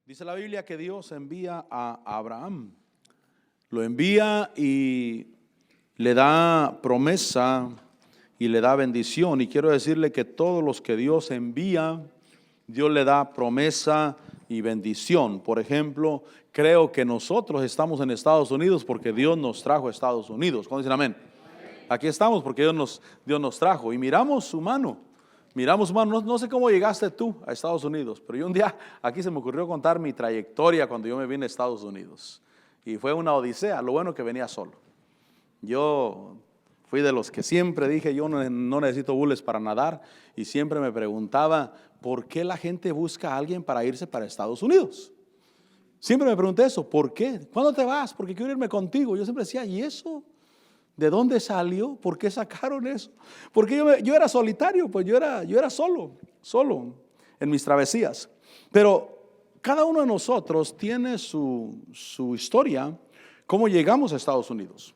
Dice la Biblia que Dios envía a Abraham. Lo envía y le da promesa y le da bendición. Y quiero decirle que todos los que Dios envía, Dios le da promesa y bendición. Por ejemplo, creo que nosotros estamos en Estados Unidos porque Dios nos trajo a Estados Unidos. ¿Cómo dicen amén? Aquí estamos porque Dios nos trajo. Y miramos su mano. Miramos, hermano, no sé cómo llegaste tú a Estados Unidos, pero yo un día aquí se me ocurrió contar mi trayectoria cuando yo me vine a Estados Unidos. Y fue una odisea, lo bueno que venía solo. Yo fui de los que siempre dije, yo no necesito bules para nadar, y siempre me preguntaba, ¿por qué la gente busca a alguien para irse para Estados Unidos? Siempre me pregunté eso, ¿por qué? ¿Cuándo te vas? Porque quiero irme contigo. Yo siempre decía, ¿y eso? ¿De dónde salió? ¿Por qué sacaron eso? Porque yo era solitario, pues yo era solo en mis travesías. Pero cada uno de nosotros tiene su historia, cómo llegamos a Estados Unidos,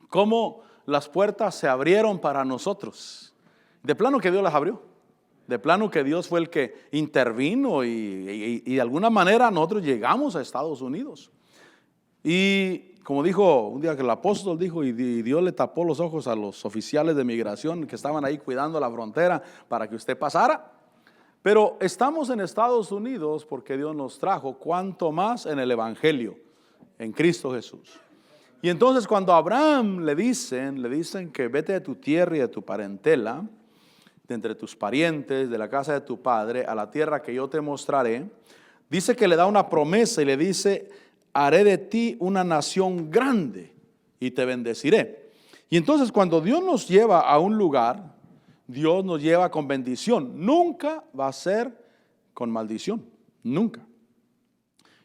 cómo las puertas se abrieron para nosotros. De plano que Dios las abrió, de plano que Dios fue el que intervino y de alguna manera nosotros llegamos a Estados Unidos. Y como dijo un día que el apóstol dijo, y Dios le tapó los ojos a los oficiales de migración que estaban ahí cuidando la frontera para que usted pasara. Pero estamos en Estados Unidos porque Dios nos trajo, cuanto más en el Evangelio, en Cristo Jesús. Y entonces cuando a Abraham le dicen que vete de tu tierra y de tu parentela, de entre tus parientes, de la casa de tu padre, a la tierra que yo te mostraré, dice que le da una promesa y le dice, haré de ti una nación grande y te bendeciré. Y entonces cuando Dios nos lleva a un lugar, Dios nos lleva con bendición. Nunca va a ser con maldición, nunca.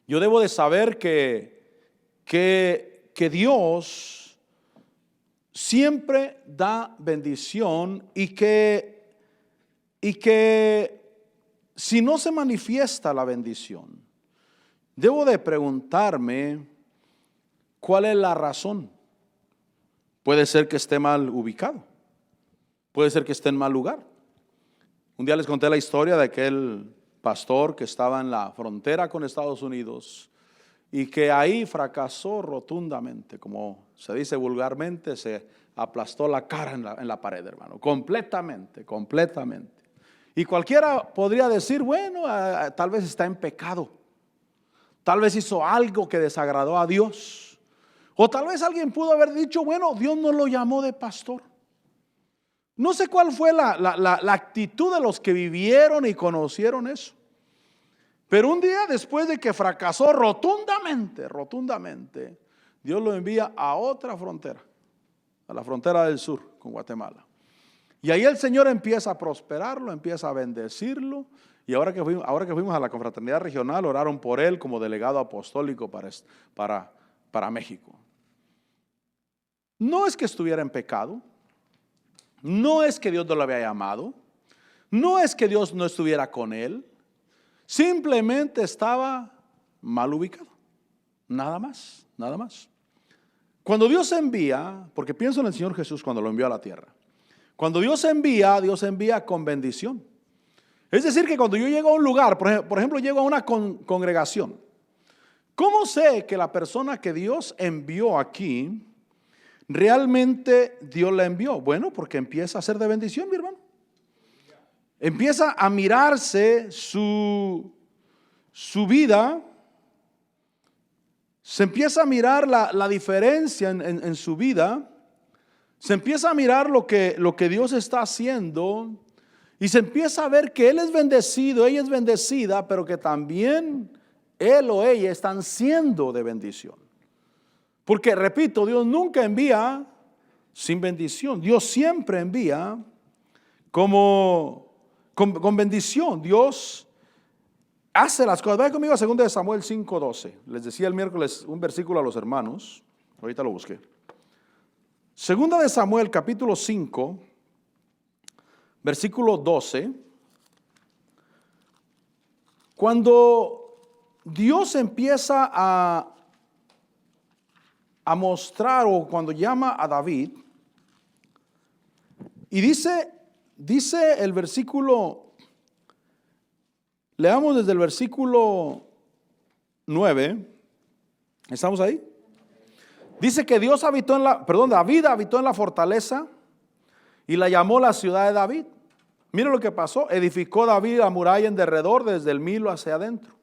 Yo debo de saber que Dios siempre da bendición y que si no se manifiesta la bendición, debo de preguntarme cuál es la razón. Puede ser que esté mal ubicado. Puede ser que esté en mal lugar. Un día les conté la historia de aquel pastor que estaba en la frontera con Estados Unidos y que ahí fracasó rotundamente, como se dice vulgarmente, se aplastó la cara en la pared, hermano, completamente. Y cualquiera podría decir, bueno, tal vez está en pecado. Tal vez hizo algo que desagradó a Dios. O tal vez alguien pudo haber dicho, bueno, Dios no lo llamó de pastor. No sé cuál fue la actitud de los que vivieron y conocieron eso. Pero un día después de que fracasó rotundamente, Dios lo envía a otra frontera, a la frontera del sur con Guatemala. Y ahí el Señor empieza a prosperarlo, empieza a bendecirlo. Y ahora que fuimos a la confraternidad regional, oraron por él como delegado apostólico para México. No es que estuviera en pecado, no es que Dios no lo había llamado, no es que Dios no estuviera con él, simplemente estaba mal ubicado, nada más. Cuando Dios envía, porque pienso en el Señor Jesús cuando lo envió a la tierra, cuando Dios envía con bendición. Es decir, que cuando yo llego a un lugar, por ejemplo, llego a una congregación, ¿cómo sé que la persona que Dios envió aquí, realmente Dios la envió? Bueno, porque empieza a ser de bendición, mi hermano. Empieza a mirarse su vida, se empieza a mirar la diferencia en su vida, se empieza a mirar lo que Dios está haciendo. Y se empieza a ver que él es bendecido, ella es bendecida, pero que también él o ella están siendo de bendición. Porque, repito, Dios nunca envía sin bendición. Dios siempre envía con bendición. Dios hace las cosas. Vayan conmigo a 2 Samuel 5:12. Les decía el miércoles un versículo a los hermanos. Ahorita lo busqué. 2 Samuel capítulo 5. Versículo 12, cuando Dios empieza a mostrar o cuando llama a David, y dice el versículo, leamos desde el versículo 9, ¿estamos ahí? Dice que David habitó en la fortaleza y la llamó la ciudad de David. Mire lo que pasó. Edificó David la muralla en derredor desde el Milo hacia adentro.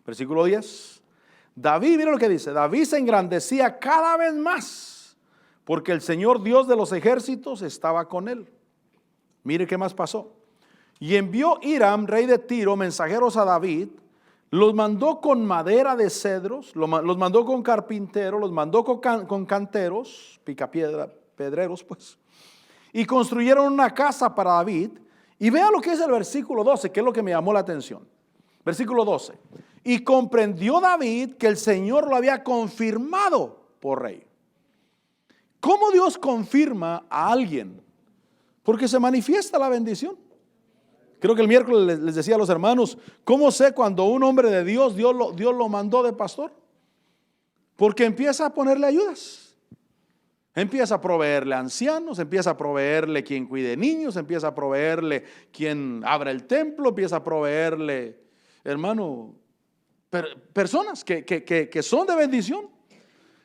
Versículo 10. David, mire lo que dice. David se engrandecía cada vez más porque el Señor Dios de los ejércitos estaba con él. Mire qué más pasó. Y envió Hiram, rey de Tiro, mensajeros a David. Los mandó con madera de cedros, los mandó con carpinteros, los mandó con canteros, picapiedra, pedreros pues. Y construyeron una casa para David. Y vea lo que es el versículo 12, que es lo que me llamó la atención. Versículo 12. Y comprendió David que el Señor lo había confirmado por rey. ¿Cómo Dios confirma a alguien? Porque se manifiesta la bendición. Creo que el miércoles les decía a los hermanos, ¿cómo sé cuando un hombre de Dios lo mandó de pastor? Porque empieza a ponerle ayudas. Empieza a proveerle ancianos, empieza a proveerle quien cuide niños, empieza a proveerle quien abra el templo, empieza a proveerle, hermano, personas que son de bendición.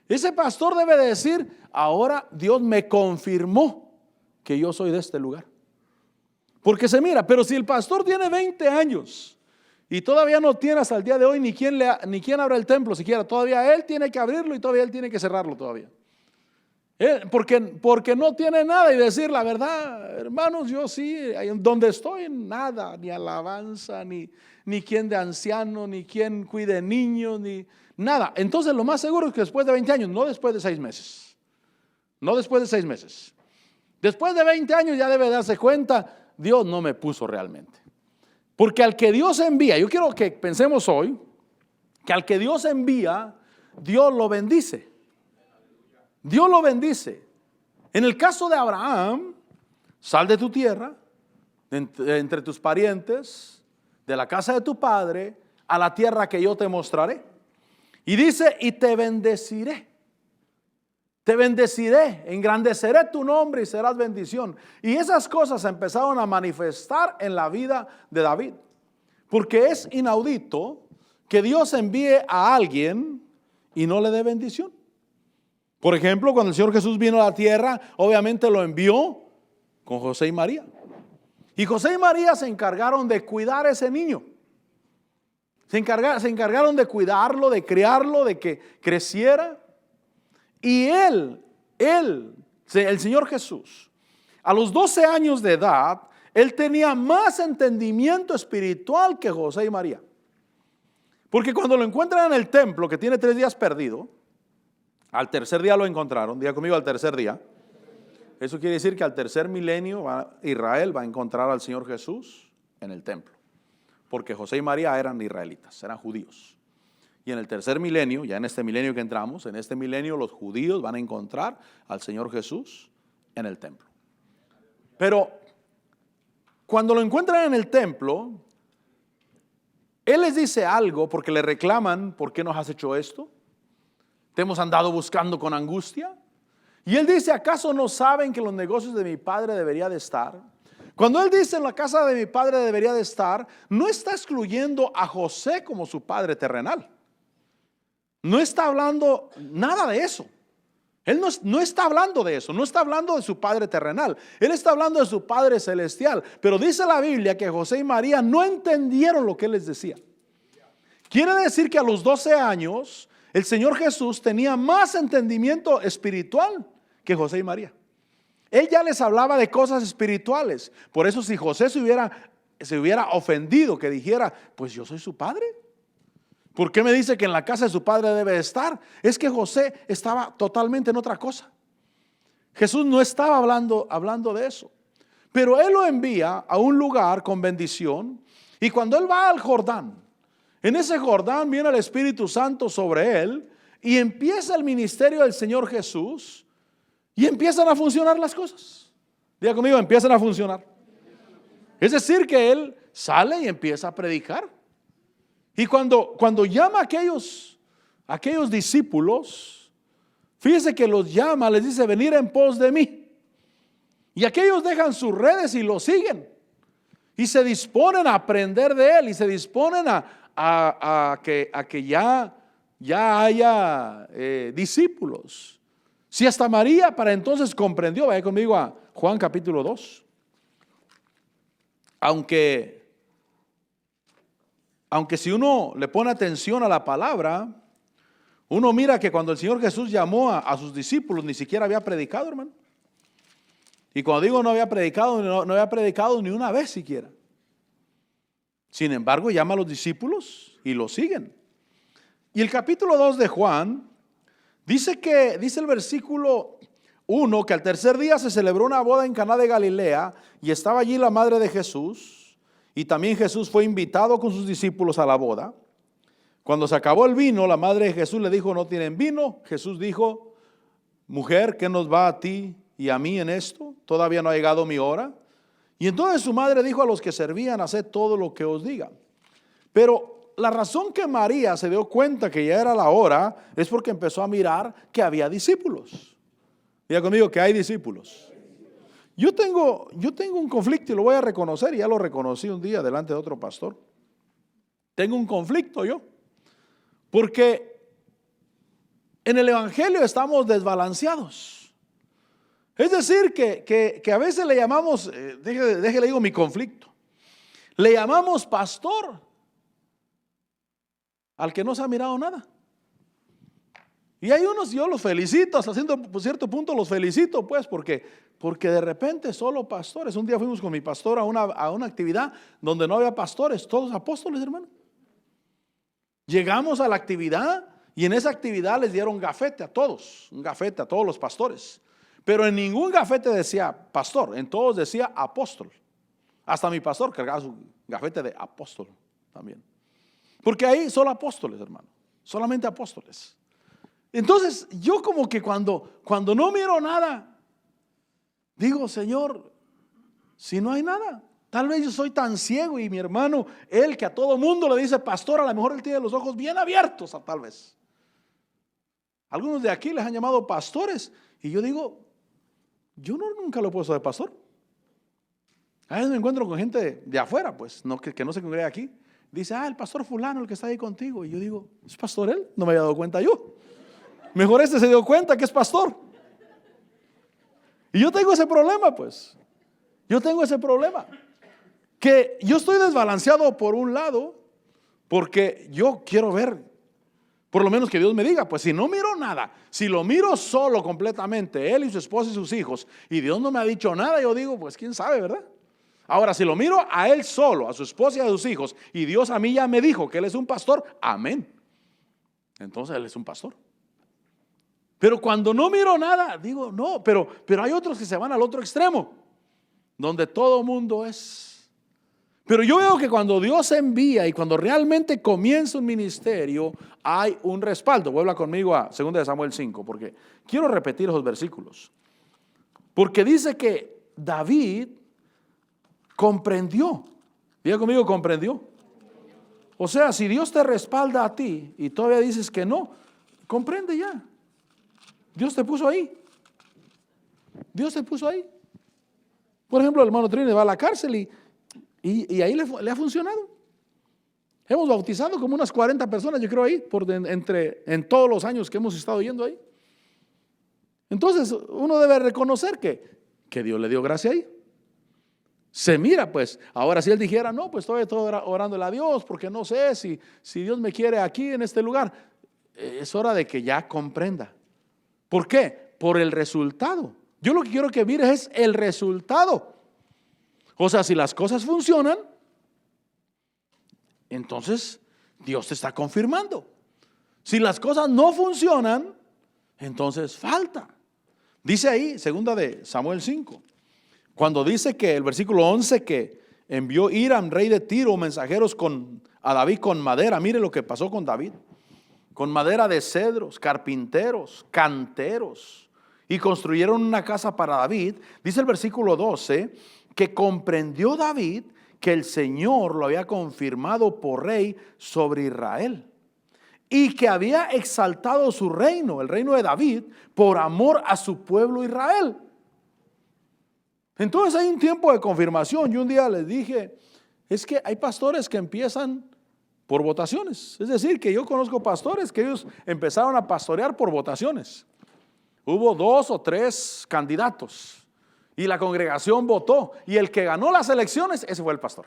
Ese pastor debe de decir, ahora Dios me confirmó que yo soy de este lugar. Porque se mira, pero si el pastor tiene 20 años y todavía no tiene hasta el día de hoy ni quien abra el templo siquiera, todavía él tiene que abrirlo y todavía él tiene que cerrarlo todavía. Porque no tiene nada y decir la verdad, hermanos, yo sí, donde estoy, nada, ni alabanza, ni quien de anciano, ni quien cuide niños, ni nada. Entonces lo más seguro es que después de 20 años, no después de 6 meses, no después de 6 meses, después de 20 años ya debe darse cuenta, Dios no me puso realmente. Porque al que Dios envía, yo quiero que pensemos hoy, que al que Dios envía, Dios lo bendice. Dios lo bendice. En el caso de Abraham, sal de tu tierra, entre tus parientes, de la casa de tu padre, a la tierra que yo te mostraré. Y dice, y te bendeciré. Te bendeciré, engrandeceré tu nombre y serás bendición. Y esas cosas empezaron a manifestar en la vida de David. Porque es inaudito que Dios envíe a alguien y no le dé bendición. Por ejemplo, cuando el Señor Jesús vino a la tierra, obviamente lo envió con José y María. Y José y María se encargaron de cuidar a ese niño. Se encargaron de cuidarlo, de criarlo, de que creciera. Y el Señor Jesús, a los 12 años de edad, él tenía más entendimiento espiritual que José y María. Porque cuando lo encuentran en el templo, que tiene 3 días perdido, al tercer día lo encontraron, diga conmigo al tercer día. Eso quiere decir que al tercer milenio Israel va a encontrar al Señor Jesús en el templo. Porque José y María eran israelitas, eran judíos. Y en el tercer milenio, ya en este milenio que entramos, en este milenio los judíos van a encontrar al Señor Jesús en el templo. Pero cuando lo encuentran en el templo, Él les dice algo porque le reclaman, ¿por qué nos has hecho esto? ¿Te hemos andado buscando con angustia? Y Él dice, ¿acaso no saben que los negocios de mi padre debería de estar? Cuando Él dice en la casa de mi padre debería de estar, no está excluyendo a José como su padre terrenal. No está hablando nada de eso. Él no está hablando de eso, no está hablando de su padre terrenal. Él está hablando de su padre celestial. Pero dice la Biblia que José y María no entendieron lo que Él les decía. Quiere decir que a los 12 años el Señor Jesús tenía más entendimiento espiritual que José y María. Él ya les hablaba de cosas espirituales. Por eso si José se hubiera ofendido, que dijera, pues yo soy su padre. ¿Por qué me dice que en la casa de su padre debe estar? Es que José estaba totalmente en otra cosa. Jesús no estaba hablando de eso. Pero Él lo envía a un lugar con bendición. Y cuando Él va al Jordán, en ese Jordán viene el Espíritu Santo sobre Él y empieza el ministerio del Señor Jesús y empiezan a funcionar las cosas. Diga conmigo, empiezan a funcionar. Es decir, que Él sale y empieza a predicar. Y cuando llama a aquellos discípulos, fíjese que los llama, les dice, venir en pos de mí. Y aquellos dejan sus redes y lo siguen. Y se disponen a aprender de Él y se disponen a que ya ya haya discípulos. Si hasta María para entonces comprendió, vaya conmigo a Juan capítulo 2. Aunque si uno le pone atención a la palabra, uno mira que cuando el Señor Jesús llamó a sus discípulos, ni siquiera había predicado, hermano. Y cuando digo no había predicado, no había predicado ni una vez siquiera. Sin embargo, llama a los discípulos y los siguen. Y el capítulo 2 de Juan dice el versículo 1, que al tercer día se celebró una boda en Caná de Galilea y estaba allí la madre de Jesús, y también Jesús fue invitado con sus discípulos a la boda. Cuando se acabó el vino, la madre de Jesús le dijo: no tienen vino. Jesús dijo: mujer, ¿qué nos va a ti y a mí en esto? Todavía no ha llegado mi hora. Y entonces su madre dijo a los que servían: haced todo lo que os diga. Pero la razón que María se dio cuenta que ya era la hora es porque empezó a mirar que había discípulos. Diga conmigo que hay discípulos. Yo tengo un conflicto y lo voy a reconocer, y ya lo reconocí un día delante de otro pastor. Tengo un conflicto yo, porque en el evangelio estamos desbalanceados. Es decir, que a veces le llamamos, déjele digo mi conflicto, le llamamos pastor al que no se ha mirado nada. Y hay unos, yo los felicito, hasta cierto punto los felicito, pues, porque de repente solo pastores. Un día fuimos con mi pastor a una actividad donde no había pastores, todos apóstoles, hermano. Llegamos a la actividad y en esa actividad les dieron gafete a todos, un gafete a todos los pastores. Pero en ningún gafete decía pastor, en todos decía apóstol. Hasta mi pastor cargaba su gafete de apóstol también. Porque ahí solo apóstoles, hermano, solamente apóstoles. Entonces yo como que cuando no miro nada, digo: Señor, si no hay nada, tal vez yo soy tan ciego, y mi hermano, él que a todo mundo le dice pastor, a lo mejor él tiene los ojos bien abiertos, tal vez. Algunos de aquí les han llamado pastores, y yo digo: yo nunca lo he puesto de pastor. A veces me encuentro con gente de afuera, pues, que no se congrega aquí. Dice: el pastor fulano, el que está ahí contigo. Y yo digo: ¿es pastor él? No me había dado cuenta yo. Mejor se dio cuenta que es pastor. Y yo tengo ese problema, pues. Yo tengo ese problema. Que yo estoy desbalanceado por un lado, porque yo quiero ver, por lo menos que Dios me diga. Pues si no miro nada, si lo miro solo completamente, él y su esposa y sus hijos, y Dios no me ha dicho nada, yo digo: pues quién sabe, ¿verdad? Ahora, si lo miro a él solo, a su esposa y a sus hijos, y Dios a mí ya me dijo que él es un pastor, amén. Entonces él es un pastor. Pero cuando no miro nada, digo: no, pero hay otros que se van al otro extremo, donde todo mundo es. Pero yo veo que cuando Dios envía y cuando realmente comienza un ministerio, hay un respaldo. Vuelva conmigo a 2 de Samuel 5, porque quiero repetir esos versículos. Porque dice que David comprendió. Diga conmigo: comprendió. O sea, si Dios te respalda a ti y todavía dices que no, comprende ya. Dios te puso ahí. Dios te puso ahí. Por ejemplo, el hermano Trini va a la cárcel y ahí le ha funcionado. Hemos bautizado como unas 40 personas, yo creo, ahí, en todos los años que hemos estado yendo ahí. Entonces, uno debe reconocer que Dios le dio gracia ahí. Se mira, pues. Ahora, si él dijera: no, pues estoy orándole a Dios porque no sé si Dios me quiere aquí en este lugar, es hora de que ya comprenda. ¿Por qué? Por el resultado. Yo lo que quiero que mires es el resultado. O sea, si las cosas funcionan, entonces Dios te está confirmando. Si las cosas no funcionan, entonces falta. Dice ahí, 2 de Samuel 5, cuando dice que el versículo 11, que envió Hiram, rey de Tiro, mensajeros a David con madera. Mire lo que pasó con David. Con madera de cedros, carpinteros, canteros, y construyeron una casa para David. Dice el versículo 12, que comprendió David que el Señor lo había confirmado por rey sobre Israel, y que había exaltado su reino, el reino de David, por amor a su pueblo Israel. Entonces hay un tiempo de confirmación. Yo un día les dije: es que hay pastores que empiezan por votaciones. Es decir, que yo conozco pastores que ellos empezaron a pastorear por votaciones. Hubo 2 o 3 candidatos y la congregación votó, y el que ganó las elecciones, ese fue el pastor.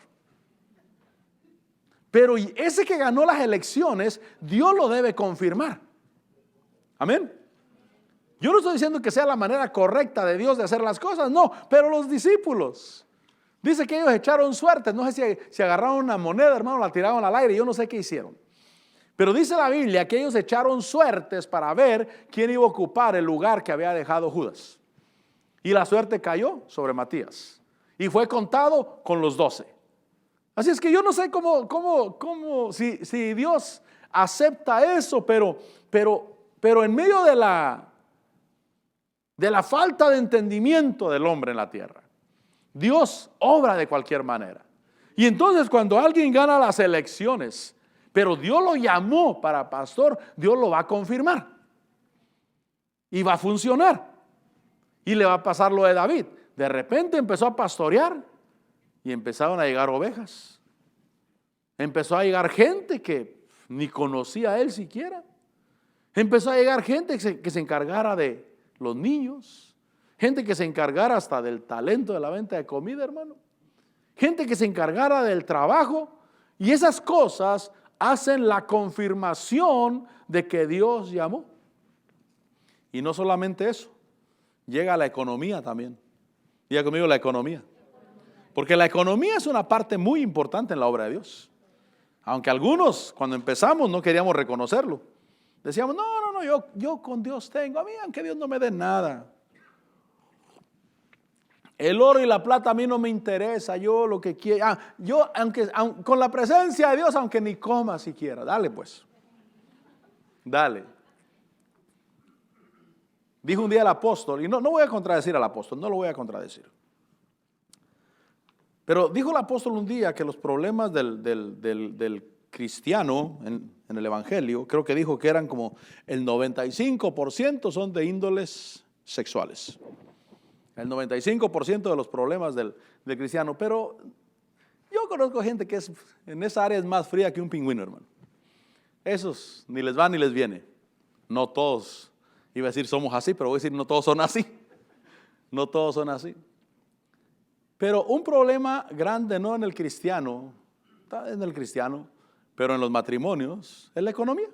Pero ese que ganó las elecciones, Dios lo debe confirmar. Amén. Yo no estoy diciendo que sea la manera correcta de Dios de hacer las cosas, no, pero los discípulos, dice que ellos echaron suertes. No sé si agarraron una moneda, hermano, la tiraron al aire, yo no sé qué hicieron. Pero dice la Biblia que ellos echaron suertes para ver quién iba a ocupar el lugar que había dejado Judas. Y la suerte cayó sobre Matías y fue contado con los 12. Así es que yo no sé si Dios acepta eso, pero en medio de la falta de entendimiento del hombre en la tierra, Dios obra de cualquier manera. Y entonces cuando alguien gana las elecciones, pero Dios lo llamó para pastor, Dios lo va a confirmar. Y va a funcionar. Y le va a pasar lo de David. De repente empezó a pastorear y empezaron a llegar ovejas. Empezó a llegar gente que ni conocía a él siquiera. Empezó a llegar gente que se encargara de los niños. Gente que se encargara hasta del talento de la venta de comida, hermano. Gente que se encargara del trabajo. Y esas cosas hacen la confirmación de que Dios llamó. Y no solamente eso, llega la economía también. Diga conmigo, la economía. Porque la economía es una parte muy importante en la obra de Dios. Aunque algunos cuando empezamos no queríamos reconocerlo. Decíamos, no, yo con Dios tengo, a mí aunque Dios no me dé nada. El oro y la plata a mí no me interesa, yo lo que quiero, aunque con la presencia de Dios, aunque ni coma siquiera, dale pues, dale. Dijo un día el apóstol, y no voy a contradecir al apóstol, no lo voy a contradecir. Pero dijo el apóstol un día que los problemas del cristiano en el evangelio, creo que dijo que eran como el 95% son de índoles sexuales. El 95% de los problemas del cristiano. Pero yo conozco gente que en esa área es más fría que un pingüino, hermano. Esos ni les va ni les viene. No todos, iba a decir somos así, pero voy a decir no todos son así. No todos son así. Pero un problema grande no en el cristiano, está en el cristiano, pero en los matrimonios, es la economía.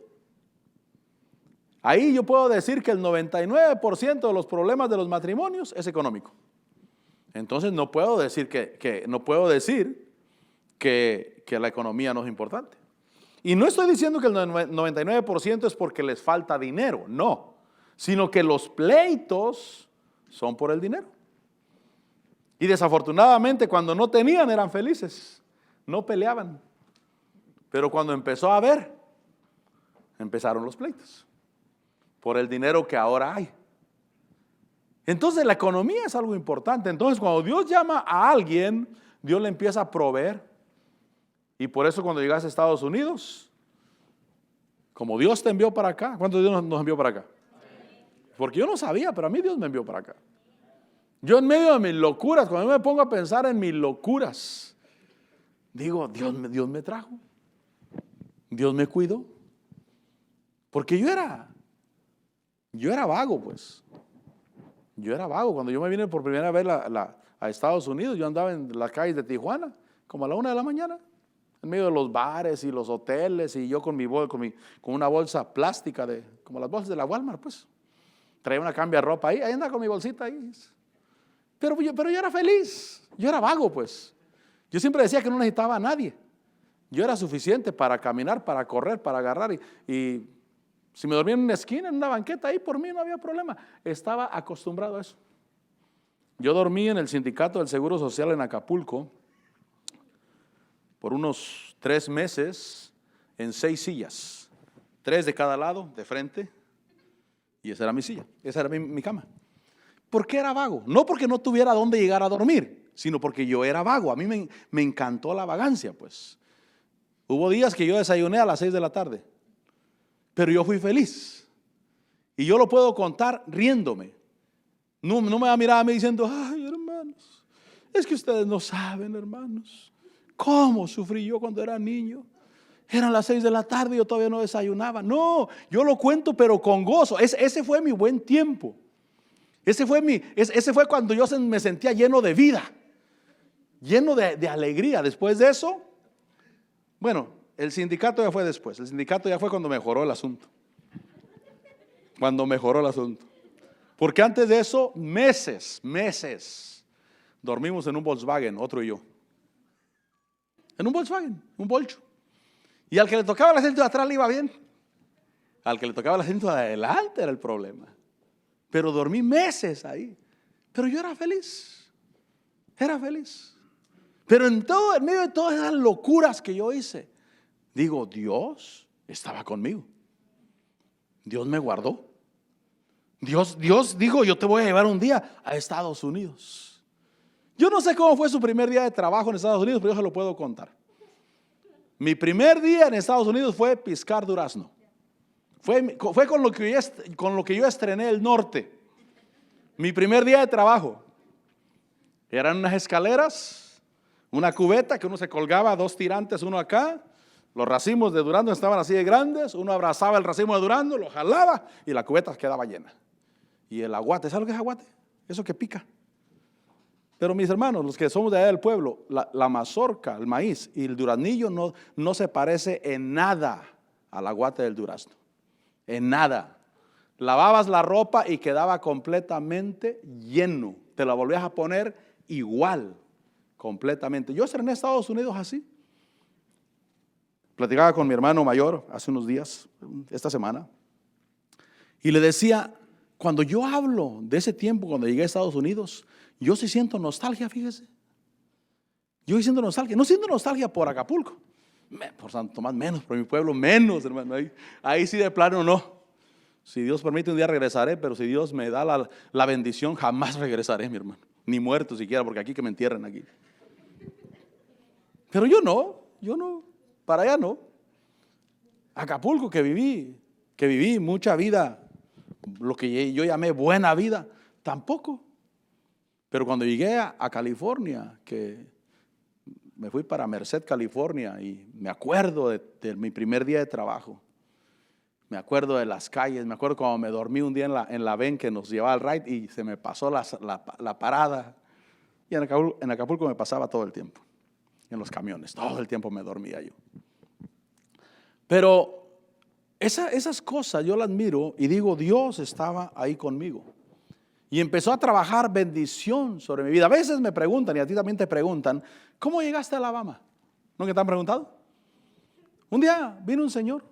Ahí yo puedo decir que el 99% de los problemas de los matrimonios es económico. Entonces no puedo decir que la economía no es importante. Y no estoy diciendo que el 99% es porque les falta dinero, no, sino que los pleitos son por el dinero. Y desafortunadamente cuando no tenían eran felices, no peleaban. Pero cuando empezó a haber, empezaron los pleitos por el dinero que ahora hay. Entonces la economía es algo importante. Entonces cuando Dios llama a alguien, Dios le empieza a proveer. Y por eso cuando llegas a Estados Unidos, como Dios te envió para acá, ¿cuánto Dios nos envió para acá? Porque yo no sabía, pero a mí Dios me envió para acá. Yo en medio de mis locuras, cuando yo me pongo a pensar en mis locuras, digo, Dios me trajo. Dios me cuidó. Porque yo era vago, pues. Yo era vago. Cuando yo me vine por primera vez a Estados Unidos, yo andaba en las calles de Tijuana, como a la 1 de la mañana, en medio de los bares y los hoteles, y yo con una bolsa plástica, como las bolsas de la Walmart, pues. Traía una cambia de ropa ahí andaba con mi bolsita ahí. Pero yo era feliz, yo era vago, pues. Yo siempre decía que no necesitaba a nadie. Yo era suficiente para caminar, para correr, para agarrar y si me dormía en una esquina, en una banqueta, ahí por mí no había problema. Estaba acostumbrado a eso. Yo dormí en el sindicato del Seguro Social en Acapulco por unos 3 meses en 6 sillas, 3 de cada lado, de frente, y esa era mi silla, esa era mi cama. ¿Por qué era vago? No porque no tuviera dónde llegar a dormir, sino porque yo era vago. A mí me encantó la vagancia, pues. Hubo días que yo desayuné a las 6 de la tarde, pero yo fui feliz. Y yo lo puedo contar riéndome. No me va a mirar a mí diciendo, ay, hermanos, es que ustedes no saben, hermanos, cómo sufrí yo cuando era niño. Eran las 6 de la tarde y yo todavía no desayunaba. No, yo lo cuento pero con gozo. Ese fue mi buen tiempo. Ese fue cuando yo me sentía lleno de vida, lleno de alegría. Después de eso, bueno, el sindicato ya fue después. El sindicato ya fue cuando mejoró el asunto. Cuando mejoró el asunto. Porque antes de eso, meses, dormimos en un Volkswagen, otro y yo. En un Volkswagen, un Bolcho. Y al que le tocaba el asiento de atrás le iba bien. Al que le tocaba el asiento de adelante era el problema. Pero dormí meses ahí. Pero yo era feliz. Era feliz. Pero en medio de todas esas locuras que yo hice, digo, Dios estaba conmigo. Dios me guardó. Dios dijo, yo te voy a llevar un día a Estados Unidos. Yo no sé cómo fue su primer día de trabajo en Estados Unidos, pero yo se lo puedo contar. Mi primer día en Estados Unidos fue piscar durazno. Fue con lo que yo estrené el norte. Mi primer día de trabajo. Eran unas escaleras, una cubeta que uno se colgaba, 2 tirantes, uno acá. Los racimos de durazno estaban así de grandes. Uno abrazaba el racimo de durazno, lo jalaba y la cubeta quedaba llena. Y el aguate, ¿sabes lo que es aguate? Eso que pica. Pero mis hermanos, los que somos de allá del pueblo, la mazorca, el maíz y el duraznillo no se parece en nada al aguate del durazno. En nada. Lavabas la ropa y quedaba completamente lleno. Te la volvías a poner igual, completamente. Yo estrené en Estados Unidos así. Platicaba con mi hermano mayor hace unos días, esta semana, y le decía, cuando yo hablo de ese tiempo, cuando llegué a Estados Unidos, yo sí siento nostalgia, fíjese. Yo sí siento nostalgia. No siento nostalgia por Acapulco, por Santo Tomás menos, por mi pueblo menos, hermano. Ahí sí de plano no. Si Dios permite un día regresaré, pero si Dios me da la bendición, jamás regresaré, mi hermano. Ni muerto siquiera, porque aquí que me entierren aquí. Pero yo no, para allá no. Acapulco que viví mucha vida, lo que yo llamé buena vida, tampoco. Pero cuando llegué a California, que me fui para Merced, California, y me acuerdo de mi primer día de trabajo. Me acuerdo de las calles, me acuerdo cuando me dormí un día en la ven que nos llevaba al ride y se me pasó la parada. Y en Acapulco me pasaba todo el tiempo, en los camiones, todo el tiempo me dormía yo. Pero esas cosas yo las miro y digo, Dios estaba ahí conmigo. Y empezó a trabajar bendición sobre mi vida. A veces me preguntan, y a ti también te preguntan, ¿cómo llegaste a Alabama? ¿No que te han preguntado? Un día vino un señor.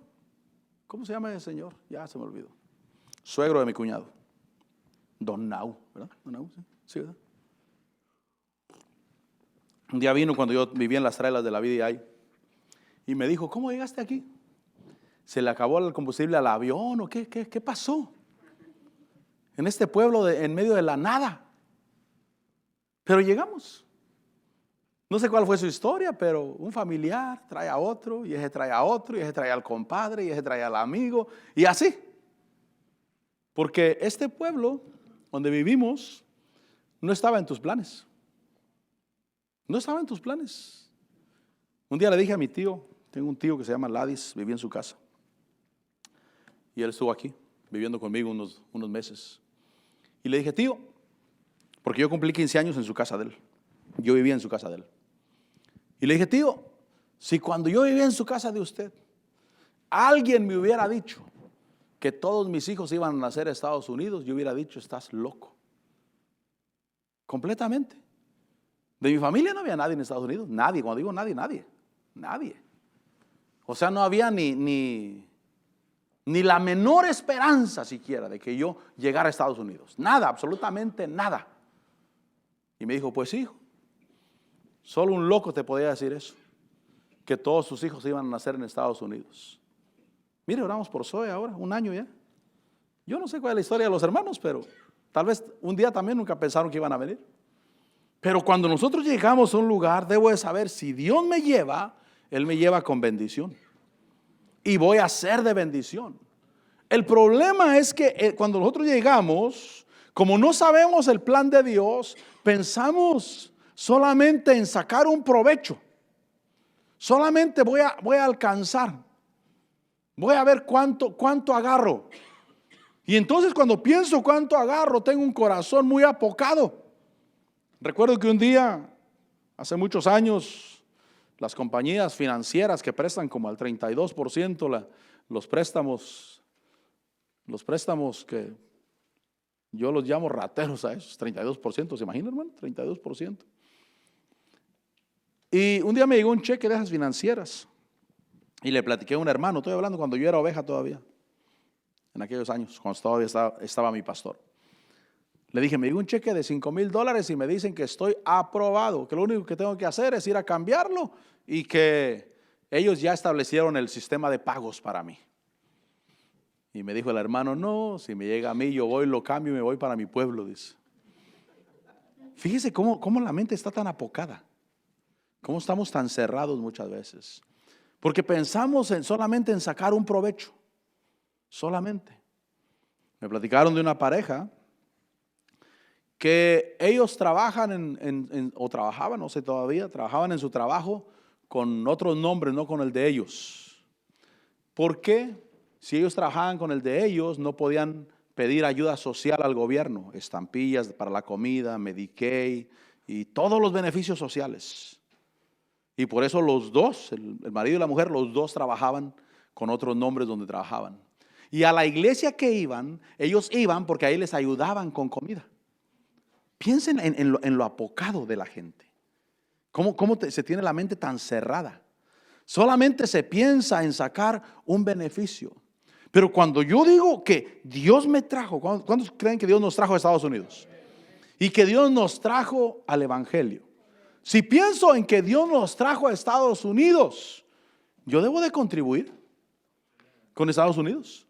¿Cómo se llama ese señor? Ya se me olvidó. Suegro de mi cuñado. Don Nau, ¿verdad? Don Nau, sí, ¿verdad? Un día vino cuando yo vivía en las trailers de la vida ahí. Y me dijo, ¿cómo llegaste aquí? ¿Se le acabó el combustible al avión o qué pasó? En este pueblo en medio de la nada. Pero llegamos. No sé cuál fue su historia, pero un familiar trae a otro, y ese trae a otro, y ese trae al compadre, y ese trae al amigo, y así. Porque este pueblo donde vivimos no estaba en tus planes. No estaba en tus planes. Un día le dije a mi tío, tengo un tío que se llama Ladis, vivía en su casa. Y él estuvo aquí, viviendo conmigo unos meses. Y le dije, tío, porque yo cumplí 15 años en su casa de él. Yo vivía en su casa de él. Y le dije, tío, si cuando yo vivía en su casa de usted, alguien me hubiera dicho que todos mis hijos iban a nacer en Estados Unidos, yo hubiera dicho, estás loco. Completamente. De mi familia no había nadie en Estados Unidos. Nadie, cuando digo nadie. O sea, no había ni la menor esperanza siquiera de que yo llegara a Estados Unidos. Nada, absolutamente nada. Y me dijo, pues hijo, solo un loco te podía decir eso, que todos sus hijos iban a nacer en Estados Unidos. Mire, oramos por Zoe ahora, 1 año ya. Yo no sé cuál es la historia de los hermanos, pero tal vez un día también nunca pensaron que iban a venir. Pero cuando nosotros llegamos a un lugar, debo de saber, si Dios me lleva, Él me lleva con bendición. Y voy a ser de bendición. El problema es que cuando nosotros llegamos, como no sabemos el plan de Dios, pensamos solamente en sacar un provecho. Solamente voy a alcanzar. Voy a ver cuánto agarro. Y entonces cuando pienso cuánto agarro, tengo un corazón muy apocado. Recuerdo que un día, hace muchos años, las compañías financieras que prestan como al 32% los préstamos que yo los llamo rateros a esos, 32%, ¿se imaginan, hermano? 32%. Y un día me llegó un cheque de esas financieras y le platiqué a un hermano, estoy hablando cuando yo era oveja todavía, en aquellos años, cuando todavía estaba mi pastor. Le dije, me llegó un cheque de $5,000 y me dicen que estoy aprobado, que lo único que tengo que hacer es ir a cambiarlo y que ellos ya establecieron el sistema de pagos para mí. Y me dijo el hermano, no, si me llega a mí, yo voy, lo cambio y me voy para mi pueblo, dice. Fíjese cómo la mente está tan apocada, cómo estamos tan cerrados muchas veces, porque pensamos solamente en sacar un provecho, solamente. Me platicaron de una pareja que ellos trabajan o trabajaban, no sé todavía, trabajaban en su trabajo con otros nombres, no con el de ellos. ¿Por qué? Si ellos trabajaban con el de ellos, no podían pedir ayuda social al gobierno, estampillas para la comida, Medicaid y todos los beneficios sociales. Y por eso los dos, el marido y la mujer, los dos trabajaban con otros nombres donde trabajaban. Y a la iglesia que iban, ellos iban porque ahí les ayudaban con comida. Piensen en lo apocado de la gente. ¿Cómo se tiene la mente tan cerrada? Solamente se piensa en sacar un beneficio. Pero cuando yo digo que Dios me trajo, ¿cuántos creen que Dios nos trajo a Estados Unidos? Y que Dios nos trajo al Evangelio. Si pienso en que Dios nos trajo a Estados Unidos, yo debo de contribuir con Estados Unidos.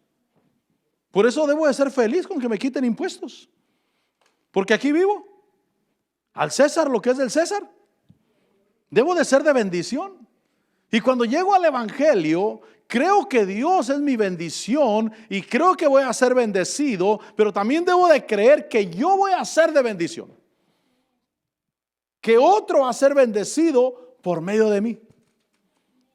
Por eso debo de ser feliz con que me quiten impuestos. Porque aquí vivo. Al César lo que es del César. Debo de ser de bendición. Y cuando llego al Evangelio, creo que Dios es mi bendición y creo que voy a ser bendecido, pero también debo de creer que yo voy a ser de bendición. Que otro va a ser bendecido por medio de mí.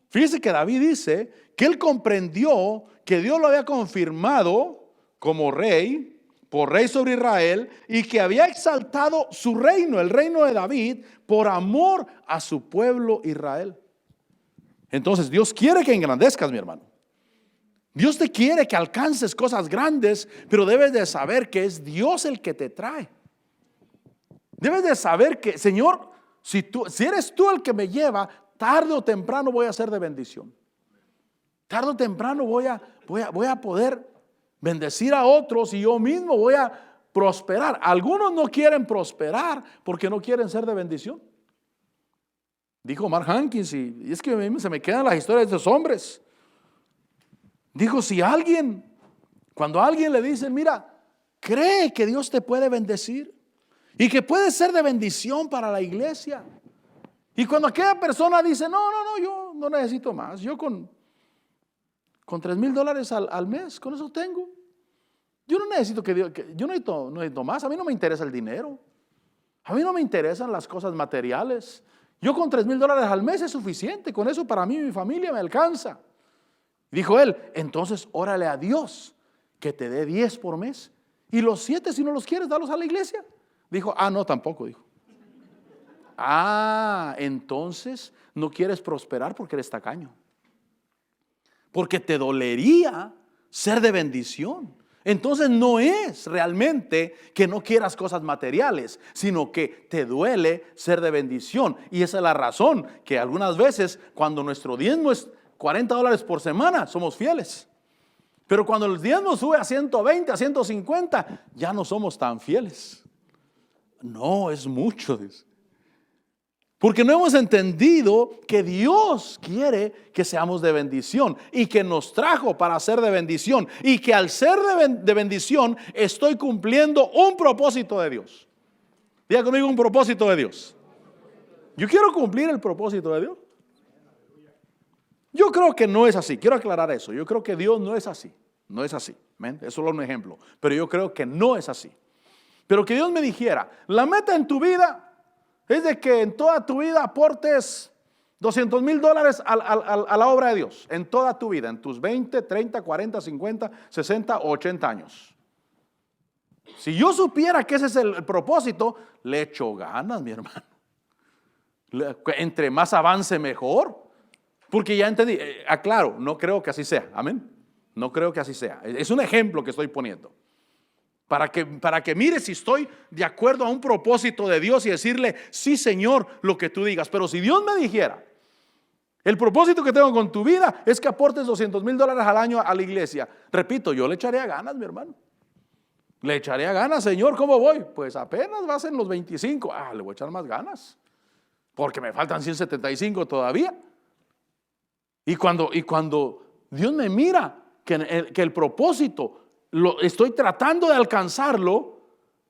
Fíjese que David dice que él comprendió que Dios lo había confirmado como rey, por rey sobre Israel, y que había exaltado su reino, el reino de David, por amor a su pueblo Israel. Entonces Dios quiere que engrandezcas, mi hermano. Dios te quiere que alcances cosas grandes, pero debes de saber que es Dios el que te trae. Debes de saber que, Señor, si eres tú el que me lleva, tarde o temprano voy a ser de bendición. Tarde o temprano voy a poder bendecir a otros y yo mismo voy a prosperar. Algunos no quieren prosperar porque no quieren ser de bendición. Dijo Mark Hankins, y es que a mí se me quedan las historias de esos hombres. Dijo, cuando a alguien le dicen, mira, cree que Dios te puede bendecir y que puede ser de bendición para la iglesia. Y cuando aquella persona dice, no, yo no necesito más, yo con $3,000 al mes, con eso tengo. Yo no necesito yo no necesito más, a mí no me interesa el dinero, a mí no me interesan las cosas materiales. Yo con $3,000 al mes es suficiente, con eso para mí y mi familia me alcanza. Dijo él, entonces órale a Dios que te dé 10 por mes y los 7 si no los quieres, dalos a la iglesia. Dijo, no, tampoco, dijo. Entonces no quieres prosperar porque eres tacaño. Porque te dolería ser de bendición. Entonces no es realmente que no quieras cosas materiales, sino que te duele ser de bendición. Y esa es la razón que algunas veces cuando nuestro diezmo es $40 por semana, somos fieles. Pero cuando el diezmo sube a 120, a 150, ya no somos tan fieles. No, es mucho. Porque no hemos entendido que Dios quiere que seamos de bendición y que nos trajo para ser de bendición y que al ser de bendición estoy cumpliendo un propósito de Dios. Diga conmigo, un propósito de Dios. Yo quiero cumplir el propósito de Dios. Yo creo que no es así. Quiero aclarar eso. Yo creo que Dios no es así. No es así. ¿Ven? Es solo un ejemplo. Pero yo creo que no es así. Pero que Dios me dijera, la meta en tu vida es de que en toda tu vida aportes $200,000 a la obra de Dios en toda tu vida, en tus 20, 30, 40, 50, 60 o 80 años. Si yo supiera que ese es el propósito, le echo ganas, mi hermano. Entre más avance, mejor. Porque ya entendí, aclaro, no creo que así sea, amén. No creo que así sea. Es un ejemplo que estoy poniendo. Para que mire si estoy de acuerdo a un propósito de Dios y decirle, sí, Señor, lo que tú digas. Pero si Dios me dijera, el propósito que tengo con tu vida es que aportes $200,000 al año a la iglesia. Repito, yo le echaría ganas, mi hermano. Le echaría ganas, Señor, ¿cómo voy? Pues apenas vas en los 25. Le voy a echar más ganas. Porque me faltan 175 todavía. Y cuando Dios me mira que el propósito lo estoy tratando de alcanzarlo,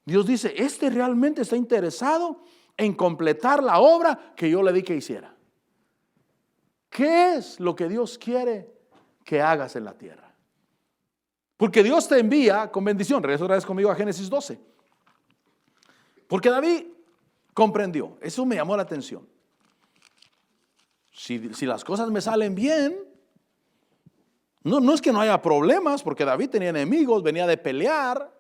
Dios dice, este realmente está interesado en completar la obra que yo le di que hiciera. ¿Qué es lo que Dios quiere que hagas en la tierra? Porque Dios te envía con bendición. Regresa otra vez conmigo a Génesis 12. Porque David comprendió, eso me llamó la atención. Si las cosas me salen bien, no es que no haya problemas, porque David tenía enemigos, venía de pelear,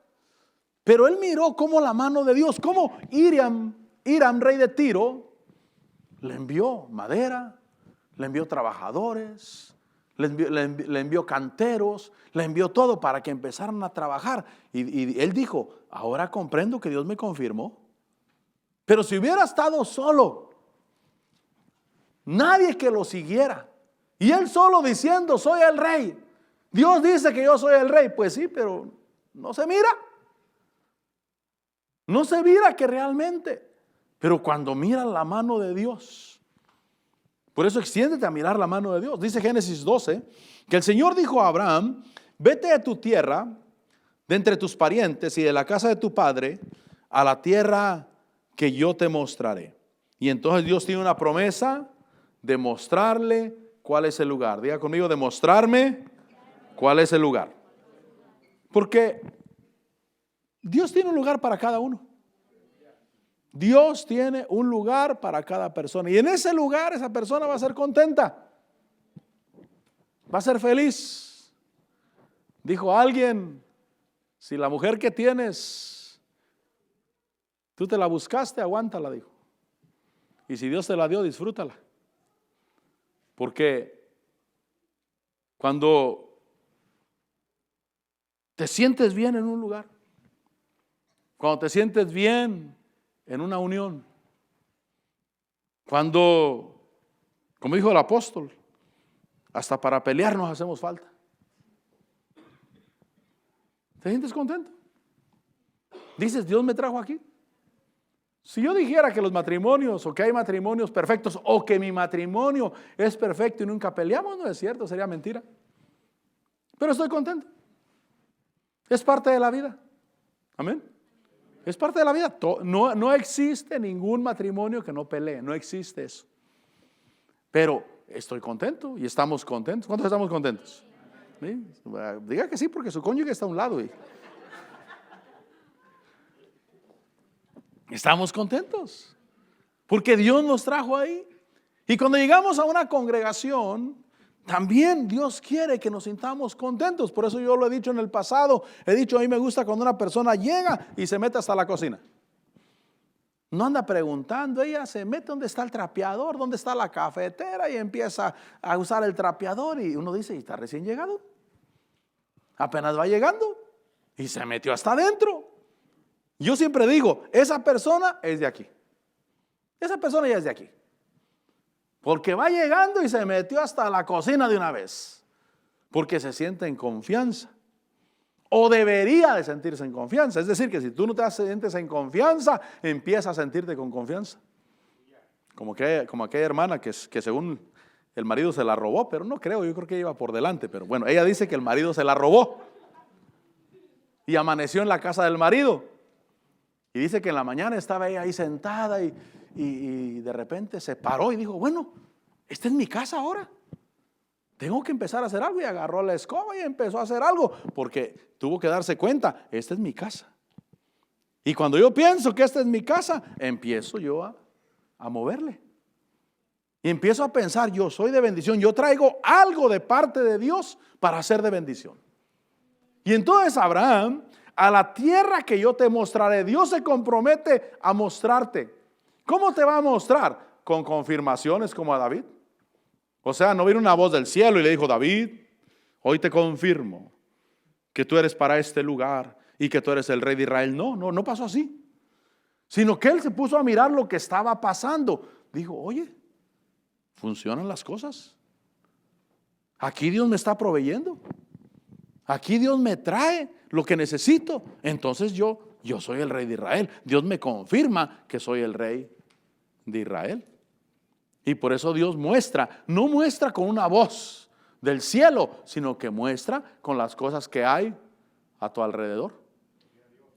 pero él miró cómo la mano de Dios, cómo Hiram, rey de Tiro, le envió madera, le envió trabajadores, le envió canteros, le envió todo para que empezaran a trabajar. Y él dijo, ahora comprendo que Dios me confirmó. Pero si hubiera estado solo, nadie que lo siguiera, y él solo diciendo, soy el rey, Dios dice que yo soy el rey, pues sí, pero no se mira. No se mira que realmente. Pero cuando mira la mano de Dios, por eso extiéndete a mirar la mano de Dios. Dice Génesis 12, que el Señor dijo a Abraham, vete de tu tierra, de entre tus parientes y de la casa de tu padre, a la tierra que yo te mostraré. Y entonces Dios tiene una promesa de mostrarle cuál es el lugar. Diga conmigo, de mostrarme cuál es el lugar. Porque Dios tiene un lugar para cada uno. Dios tiene un lugar para cada persona. Y en ese lugar esa persona va a ser contenta. Va a ser feliz. Dijo alguien, si la mujer que tienes, tú te la buscaste, aguántala, dijo. Y si Dios te la dio, disfrútala. Porque cuando te sientes bien en un lugar, cuando te sientes bien en una unión, cuando, como dijo el apóstol, hasta para pelear nos hacemos falta. ¿Te sientes contento? Dices, Dios me trajo aquí. Si yo dijera que los matrimonios, o que hay matrimonios perfectos, o que mi matrimonio es perfecto y nunca peleamos, no es cierto, sería mentira. Pero estoy contento. Es parte de la vida. Amén. Es parte de la vida. No existe ningún matrimonio que no pelee, no existe eso. Pero estoy contento y estamos contentos. ¿Cuántos estamos contentos? ¿Sí? Diga que sí, porque su cónyuge está a un lado. Estamos contentos, porque Dios nos trajo ahí. Y cuando llegamos a una congregación, también Dios quiere que nos sintamos contentos. Por eso yo lo he dicho en el pasado. He dicho, a mí me gusta cuando una persona llega y se mete hasta la cocina. No anda preguntando, ella se mete donde está el trapeador, donde está la cafetera, y empieza a usar el trapeador. Y uno dice, ¿y está recién llegado? Apenas va llegando y se metió hasta adentro. Yo siempre digo, esa persona es de aquí. Esa persona ya es de aquí. Porque va llegando y se metió hasta la cocina de una vez. Porque se siente en confianza. O debería de sentirse en confianza. Es decir, que si tú no te sientes en confianza, empieza a sentirte con confianza. Como aquella hermana que según el marido se la robó, pero no creo, yo creo que ella iba por delante. Pero bueno, ella dice que el marido se la robó. Y amaneció en la casa del marido. Y dice que en la mañana estaba ella ahí sentada y de repente se paró y dijo, bueno, esta es mi casa ahora. Tengo que empezar a hacer algo. Y agarró la escoba y empezó a hacer algo. Porque tuvo que darse cuenta, esta es mi casa. Y cuando yo pienso que esta es mi casa, empiezo yo a moverle. Y empiezo a pensar, yo soy de bendición, yo traigo algo de parte de Dios para ser de bendición. Y entonces Abraham, a la tierra que yo te mostraré, Dios se compromete a mostrarte. ¿Cómo te va a mostrar? Con confirmaciones como a David. O sea, no vino una voz del cielo y le dijo, David, hoy te confirmo que tú eres para este lugar y que tú eres el rey de Israel. No pasó así. Sino que él se puso a mirar lo que estaba pasando. Dijo, oye, ¿funcionan las cosas? Aquí Dios me está proveyendo. Aquí Dios me trae lo que necesito. Entonces yo soy el rey de Israel. Dios me confirma que soy el rey de Israel. Y por eso Dios muestra, no muestra con una voz del cielo, sino que muestra con las cosas que hay a tu alrededor.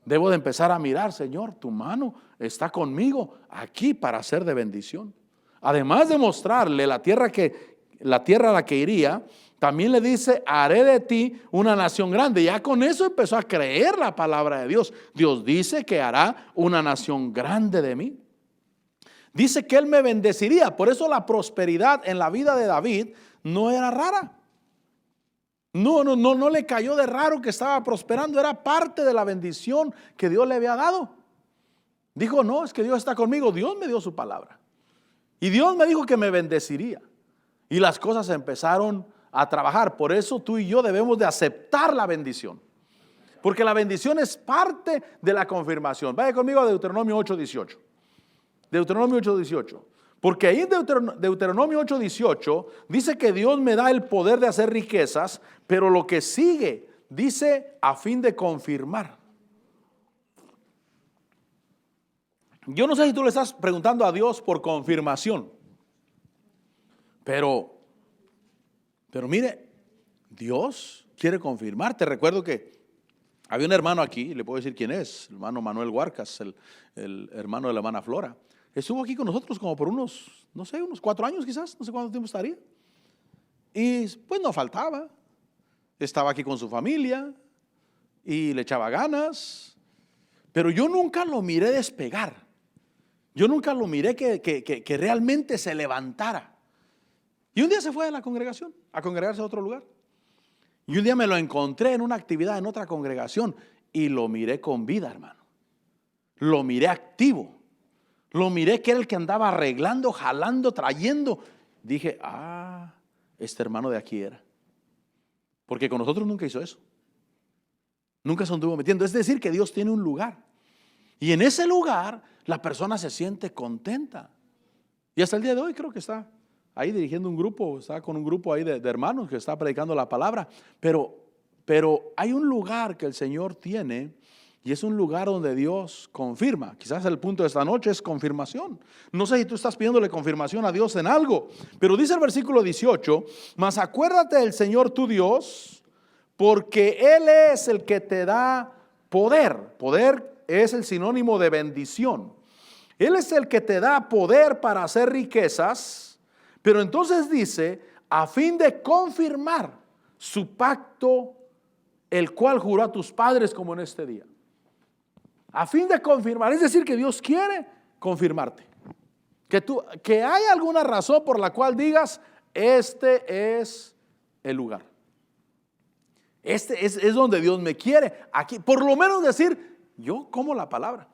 Debo de empezar a mirar, Señor, tu mano está conmigo aquí para ser de bendición. Además de mostrarle la tierra a la que iría, también le dice, haré de ti una nación grande. Ya con eso empezó a creer la palabra de Dios. Dios dice que hará una nación grande de mí. Dice que Él me bendeciría. Por eso la prosperidad en la vida de David no era rara. No le cayó de raro que estaba prosperando. Era parte de la bendición que Dios le había dado. Dijo, no, es que Dios está conmigo. Dios me dio su palabra. Y Dios me dijo que me bendeciría. Y las cosas empezaron a trabajar. Por eso tú y yo debemos de aceptar la bendición. Porque la bendición es parte de la confirmación. Vaya conmigo a Deuteronomio 8:18. Deuteronomio 8:18. Porque ahí en Deuteronomio 8:18 dice que Dios me da el poder de hacer riquezas, pero lo que sigue dice a fin de confirmar. Yo no sé si tú le estás preguntando a Dios por confirmación, pero mire, Dios quiere confirmar. Te recuerdo que había un hermano aquí, le puedo decir quién es, el hermano Manuel Huarcas, el hermano de la hermana Flora. Estuvo aquí con nosotros como por unos 4 años quizás, no sé cuánto tiempo estaría. Y pues no faltaba. Estaba aquí con su familia y le echaba ganas. Pero yo nunca lo miré despegar. Yo nunca lo miré que realmente se levantara. Y un día se fue de la congregación a congregarse a otro lugar. Y un día me lo encontré en una actividad en otra congregación y lo miré con vida, hermano. Lo miré activo. Lo miré que era el que andaba arreglando, jalando, trayendo. Dije, este hermano de aquí era. Porque con nosotros nunca hizo eso. Nunca se anduvo metiendo. Es decir, que Dios tiene un lugar. Y en ese lugar la persona se siente contenta. Y hasta el día de hoy creo que está ahí dirigiendo un grupo, está con un grupo ahí de hermanos que está predicando la palabra. Pero hay un lugar que el Señor tiene. Y es un lugar donde Dios confirma. Quizás el punto de esta noche es confirmación. No sé si tú estás pidiéndole confirmación a Dios en algo. Pero dice el versículo 18, mas acuérdate del Señor tu Dios, porque Él es el que te da poder. Poder es el sinónimo de bendición. Él es el que te da poder para hacer riquezas. Pero entonces dice, a fin de confirmar su pacto, el cual juró a tus padres como en este día. A fin de confirmar, es decir, que Dios quiere confirmarte. Que hay alguna razón por la cual digas, este es el lugar. Este es donde Dios me quiere. Aquí, por lo menos decir, yo como la palabra.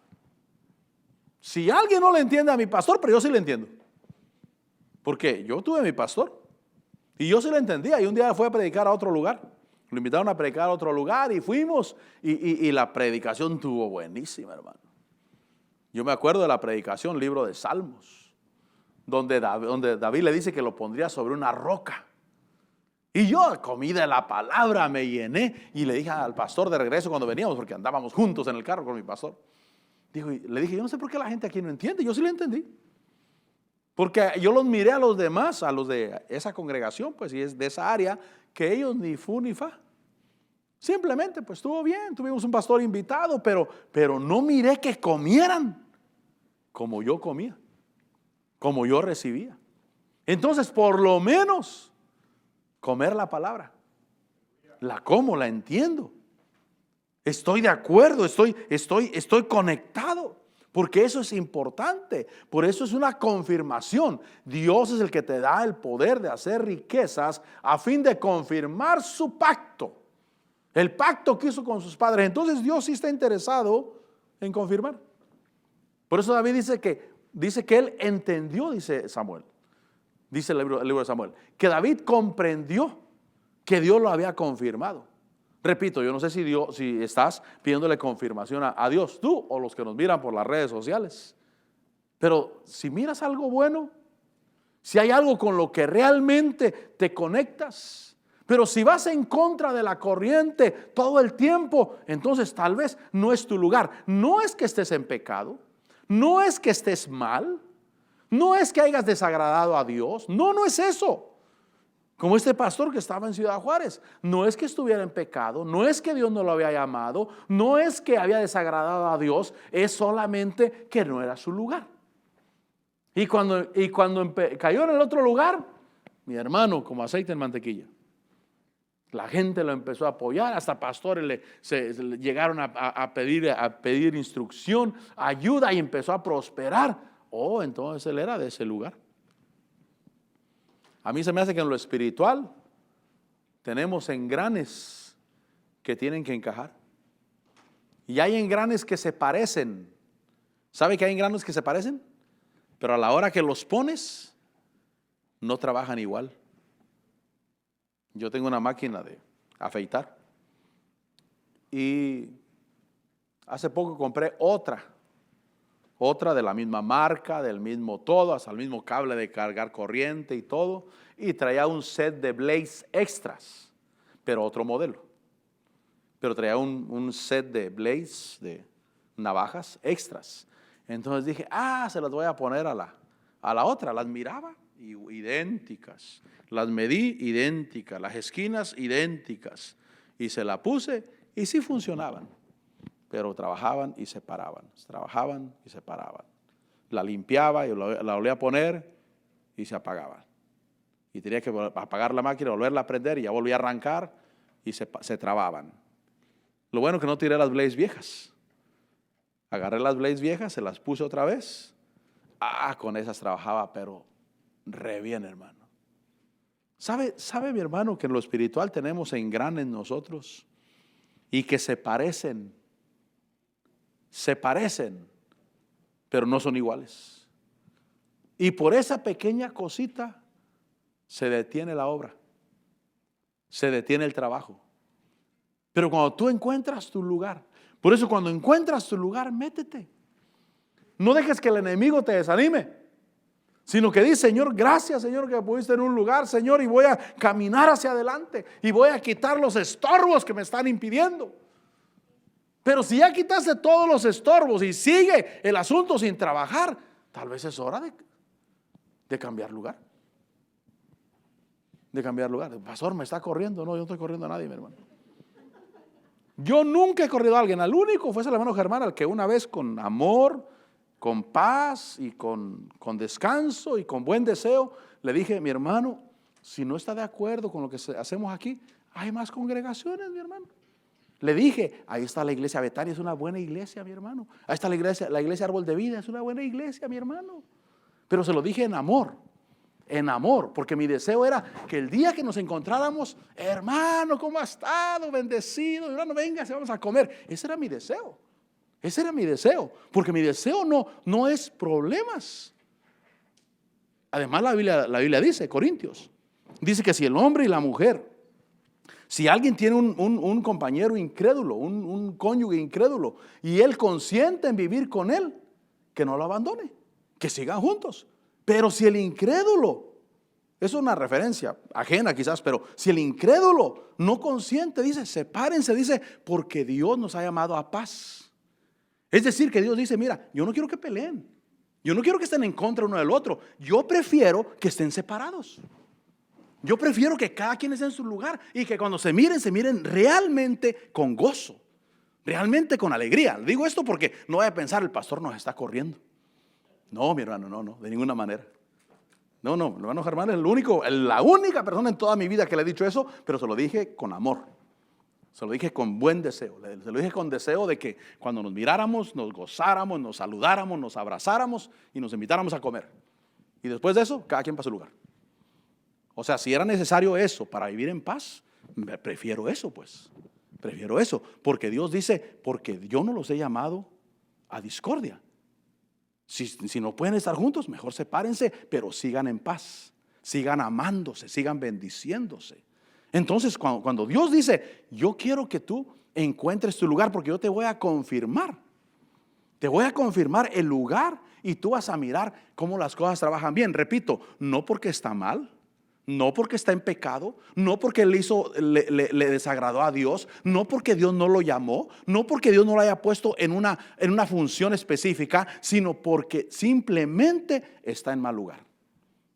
Si alguien no le entiende a mi pastor, pero yo sí le entiendo. Porque yo tuve mi pastor y yo sí le entendía. Y un día fue a predicar a otro lugar. Lo invitaron a predicar a otro lugar y fuimos y la predicación estuvo buenísima, hermano. Yo me acuerdo de la predicación, libro de Salmos, donde David le dice que lo pondría sobre una roca. Y yo comí de la palabra, me llené y le dije al pastor de regreso cuando veníamos, porque andábamos juntos en el carro con mi pastor. Le dije, yo no sé por qué la gente aquí no entiende, yo sí le entendí. Porque yo los miré a los demás, a los de esa congregación, pues, y es de esa área, que ellos ni fu ni fa. Simplemente, pues, estuvo bien, tuvimos un pastor invitado, pero no miré que comieran como yo comía, como yo recibía. Entonces, por lo menos, comer la palabra. La como, la entiendo. Estoy de acuerdo, estoy conectado. Porque eso es importante, por eso es una confirmación. Dios es el que te da el poder de hacer riquezas a fin de confirmar su pacto. El pacto que hizo con sus padres. Entonces Dios sí está interesado en confirmar. Por eso David dice que él entendió, dice Samuel. Dice el libro de Samuel, que David comprendió que Dios lo había confirmado. Repito, yo no sé si estás pidiéndole confirmación a Dios, tú o los que nos miran por las redes sociales. Pero si miras algo bueno, si hay algo con lo que realmente te conectas, pero si vas en contra de la corriente todo el tiempo, entonces tal vez no es tu lugar. No es que estés en pecado, no es que estés mal, no es que hayas desagradado a Dios, no es eso. Como este pastor que estaba en Ciudad Juárez, no es que estuviera en pecado, no es que Dios no lo había llamado, no es que había desagradado a Dios, es solamente que no era su lugar. Y cuando cayó en el otro lugar, mi hermano, como aceite en mantequilla. La gente lo empezó a apoyar, hasta pastores se llegaron a pedir instrucción, ayuda, y empezó a prosperar. Oh, entonces él era de ese lugar. A mí se me hace que en lo espiritual tenemos engranes que tienen que encajar. Y hay engranes que se parecen. ¿Sabe que hay engranes que se parecen? Pero a la hora que los pones, no trabajan igual. Yo tengo una máquina de afeitar. Y hace poco compré otra de la misma marca, del mismo todo, hasta el mismo cable de cargar corriente y todo, y traía un set de blades extras, pero otro modelo. Pero traía un set de blades, de navajas extras. Entonces dije, se las voy a poner a la otra. Las miraba, idénticas. Las medí, idénticas. Las esquinas, idénticas. Y se la puse y sí funcionaban. Pero trabajaban y se paraban, trabajaban y se paraban. La limpiaba y la volvía a poner y se apagaban. Y tenía que apagar la máquina, volverla a prender y ya volvía a arrancar y se trababan. Lo bueno es que no tiré las blades viejas. Agarré las blades viejas, se las puse otra vez. Con esas trabajaba, pero re bien, hermano. ¿Sabe mi hermano que en lo espiritual tenemos engranes nosotros y que se parecen, pero no son iguales? Y por esa pequeña cosita se detiene la obra, se detiene el trabajo. Pero cuando tú encuentras tu lugar, por eso cuando encuentras tu lugar, métete. No dejes que el enemigo te desanime, sino que dice, Señor, gracias, Señor, que me pusiste en un lugar, Señor, y voy a caminar hacia adelante y voy a quitar los estorbos que me están impidiendo. Pero si ya quitaste todos los estorbos y sigue el asunto sin trabajar, tal vez es hora de cambiar lugar. De cambiar lugar. Pastor, me está corriendo. No, yo no estoy corriendo a nadie, mi hermano. Yo nunca he corrido a alguien. Al único fue el hermano Germán, al que una vez con amor, con paz y con descanso y con buen deseo, le dije, mi hermano, si no está de acuerdo con lo que hacemos aquí, hay más congregaciones, mi hermano. Le dije, ahí está la iglesia Betania, es una buena iglesia, mi hermano. Ahí está la iglesia Árbol de Vida, es una buena iglesia, mi hermano. Pero se lo dije en amor, porque mi deseo era que el día que nos encontráramos, hermano, ¿cómo ha estado? Bendecido, hermano, venga, vamos a comer. Ese era mi deseo, porque mi deseo no es problemas. Además la Biblia dice, Corintios, dice que si el hombre y la mujer, si alguien tiene un compañero incrédulo, un cónyuge incrédulo, y él consiente en vivir con él, que no lo abandone, que sigan juntos. Pero si el incrédulo, es una referencia ajena quizás, pero si el incrédulo no consiente, dice, sepárense, dice, porque Dios nos ha llamado a paz. Es decir, que Dios dice, mira, yo no quiero que peleen, yo no quiero que estén en contra uno del otro, yo prefiero que estén separados. Yo prefiero que cada quien esté en su lugar y que cuando se miren realmente con gozo, realmente con alegría. Digo esto porque no vaya a pensar el pastor nos está corriendo. No, mi hermano, no, de ninguna manera. No, el hermano Germán es la única persona en toda mi vida que le he dicho eso, pero se lo dije con amor. Se lo dije con buen deseo. Se lo dije con deseo de que cuando nos miráramos, nos gozáramos, nos saludáramos, nos abrazáramos y nos invitáramos a comer. Y después de eso, cada quien para su lugar. O sea, si era necesario eso para vivir en paz, prefiero eso pues. Prefiero eso. Porque Dios dice, porque yo no los he llamado a discordia. Si no pueden estar juntos, mejor sepárense, pero sigan en paz. Sigan amándose, sigan bendiciéndose. Entonces, cuando Dios dice, yo quiero que tú encuentres tu lugar, porque yo te voy a confirmar. Te voy a confirmar el lugar y tú vas a mirar cómo las cosas trabajan bien. Repito, no porque está mal, no porque está en pecado, no porque le desagradó a Dios, no porque Dios no lo llamó, no porque Dios no lo haya puesto en una función específica, sino porque simplemente está en mal lugar.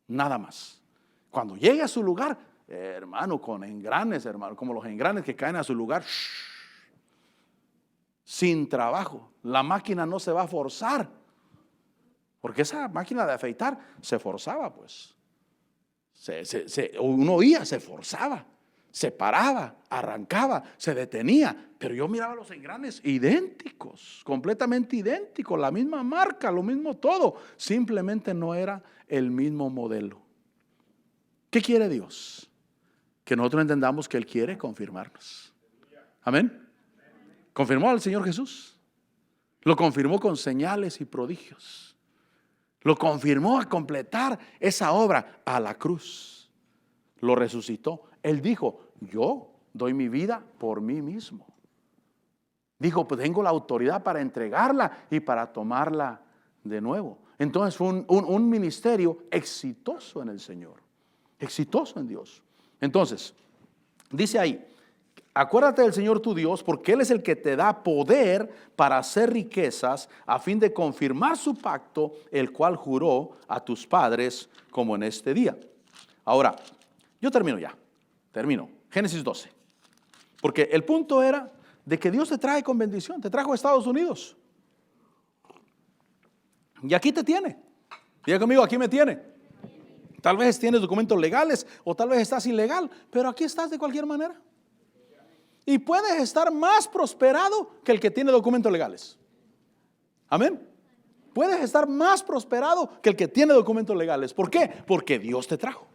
Nada más. Cuando llegue a su lugar, hermano, con engranes, hermano, como los engranes que caen a su lugar, sin trabajo, la máquina no se va a forzar, porque esa máquina de afeitar se forzaba pues. Uno oía, se forzaba, se paraba, arrancaba, se detenía, pero yo miraba los engranes idénticos, completamente idénticos, la misma marca, lo mismo todo, simplemente no era el mismo modelo. ¿Qué quiere Dios? Que nosotros entendamos que Él quiere confirmarnos. Amén. Confirmó al Señor Jesús, lo confirmó con señales y prodigios. Lo confirmó a completar esa obra a la cruz. Lo resucitó. Él dijo, yo doy mi vida por mí mismo. Dijo, pues tengo la autoridad para entregarla y para tomarla de nuevo. Entonces fue un ministerio exitoso en el Señor. Exitoso en Dios. Entonces, dice ahí, acuérdate del Señor tu Dios, porque Él es el que te da poder para hacer riquezas, a fin de confirmar su pacto, el cual juró a tus padres, como en este día. Ahora, yo termino. Génesis 12. Porque el punto era de que Dios te trae con bendición, te trajo a Estados Unidos. Y aquí te tiene. Diga conmigo, aquí me tiene. Tal vez tienes documentos legales o tal vez estás ilegal, pero aquí estás de cualquier manera. Y puedes estar más prosperado que el que tiene documentos legales. Amén. Puedes estar más prosperado que el que tiene documentos legales. ¿Por qué? Porque Dios te trajo.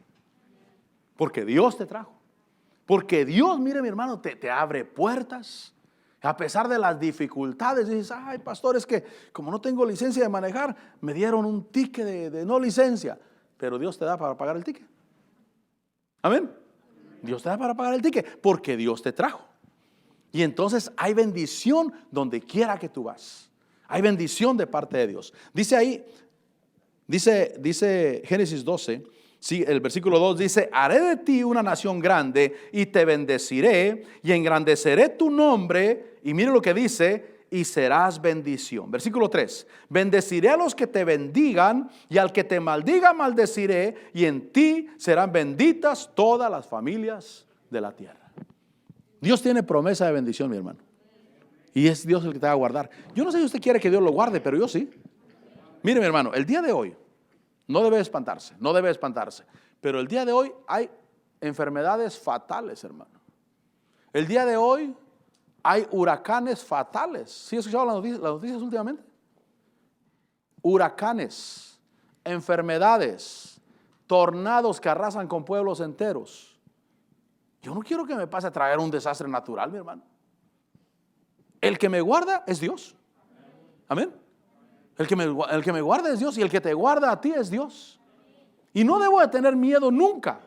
Porque Dios te trajo. Porque Dios, mire mi hermano, te abre puertas. A pesar de las dificultades, dices, ay pastor, es que como no tengo licencia de manejar, me dieron un ticket de no licencia. Pero Dios te da para pagar el ticket. Amén. Dios te da para pagar el ticket porque Dios te trajo. Y entonces hay bendición donde quiera que tú vas. Hay bendición de parte de Dios. Dice ahí, dice Génesis 12, sí, el versículo 2 dice, haré de ti una nación grande y te bendeciré y engrandeceré tu nombre. Y mire lo que dice, y serás bendición. Versículo 3, bendeciré a los que te bendigan y al que te maldiga maldeciré, y en ti serán benditas todas las familias de la tierra. Dios tiene promesa de bendición, mi hermano. Y es Dios el que te va a guardar. Yo no sé si usted quiere que Dios lo guarde, pero yo sí. Mire, mi hermano, el día de hoy no debe espantarse. Pero el día de hoy hay enfermedades fatales, hermano. El día de hoy hay huracanes fatales. ¿Sí has escuchado las noticias últimamente? Huracanes, enfermedades, tornados que arrasan con pueblos enteros. Yo no quiero que me pase a traer un desastre natural, mi hermano. El que me guarda es Dios. Amén. El que me guarda es Dios y el que te guarda a ti es Dios. Y no debo de tener miedo nunca,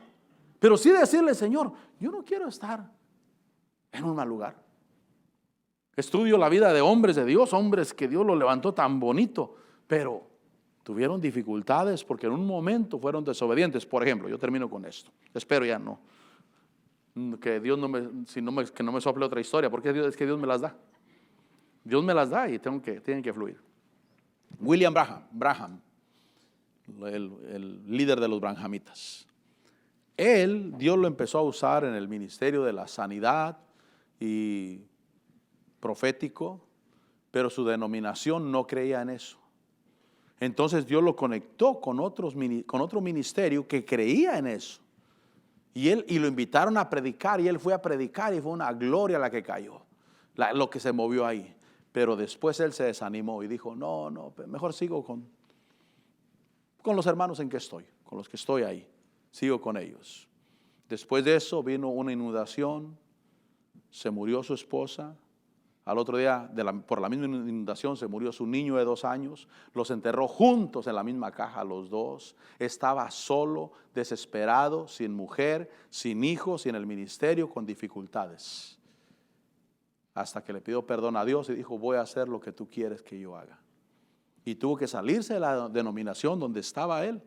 pero sí decirle, Señor, yo no quiero estar en un mal lugar. Estudio la vida de hombres de Dios, hombres que Dios los levantó tan bonito, pero tuvieron dificultades porque en un momento fueron desobedientes. Por ejemplo, yo termino con esto. Espero ya no. Que Dios que no me sople otra historia, porque es que Dios me las da. Dios me las da y tienen que fluir. William Branham, el líder de los branhamitas. Dios lo empezó a usar en el ministerio de la sanidad y profético, pero su denominación no creía en eso. Entonces Dios lo conectó con otro ministerio que creía en eso. Y lo invitaron a predicar y él fue a predicar y fue una gloria la que cayó, lo que se movió ahí. Pero después él se desanimó y dijo, no, mejor sigo con los hermanos en que estoy, con los que estoy ahí, sigo con ellos. Después de eso vino una inundación, se murió su esposa. Al otro día, por la misma inundación, se murió su niño de 2 años. Los enterró juntos en la misma caja los dos. Estaba solo, desesperado, sin mujer, sin hijos, sin el ministerio, con dificultades. Hasta que le pidió perdón a Dios y dijo, voy a hacer lo que tú quieres que yo haga. Y tuvo que salirse de la denominación donde estaba él,